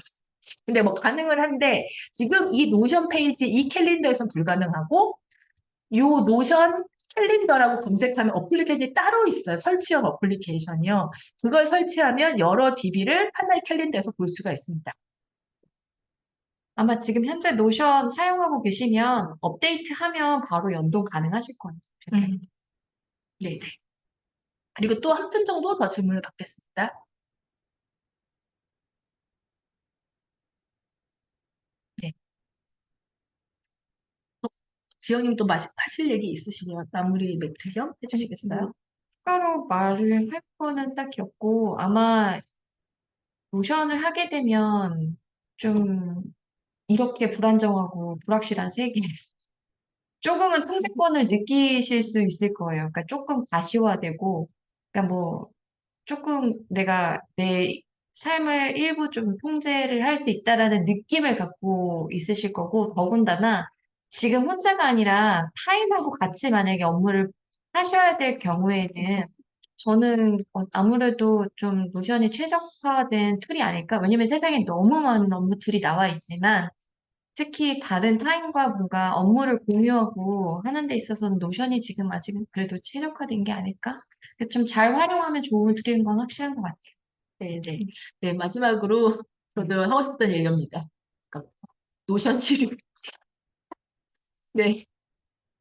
근데 뭐 가능은 한데 지금 이 노션 페이지 이 캘린더에선 불가능하고 요 노션 캘린더라고 검색하면 어플리케이션이 따로 있어요. 설치형 어플리케이션이요. 그걸 설치하면 여러 DB를 하나의 캘린더에서 볼 수가 있습니다. 아마 지금 현재 노션 사용하고 계시면 업데이트하면 바로 연동 가능하실 거예요. 음, 네네. 그리고 또 한 분 정도 더 질문을 받겠습니다. 네. 지영님 또 하실 얘기 있으시면 마무리 멘트 겸 해주시겠어요? 추가로 말을 할 거는 딱히 없고, 아마 노션을 하게 되면 좀 이렇게 불안정하고 불확실한 세계에서 조금은 통제권을 느끼실 수 있을 거예요. 그러니까 조금 가시화되고, 그러니까 뭐 조금 내가 내 삶을 일부 좀 통제를 할 수 있다라는 느낌을 갖고 있으실 거고, 더군다나 지금 혼자가 아니라 타인하고 같이 만약에 업무를 하셔야 될 경우에는 저는 아무래도 좀 노션이 최적화된 툴이 아닐까? 왜냐면 세상에 너무 많은 업무 툴이 나와 있지만 특히 다른 타인과 뭔가 업무를 공유하고 하는 데 있어서는 노션이 지금 아직은 그래도 최적화된 게 아닐까? 좀 잘 활용하면 좋은 툴인 건 확실한 것 같아요. 네, 네. 네, 마지막으로 저도 하고 싶던 얘기입니다. 그러니까 노션 치료. 네,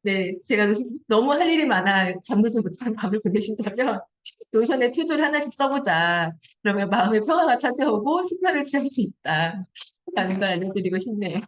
네. 제가 너무 할 일이 많아 잠들지 못한 밤을 보내신다면 노션에 투두를 하나씩 써보자. 그러면 마음의 평화가 찾아오고 숙면을 취할 수 있다. 라는 걸 알려드리고 싶네요.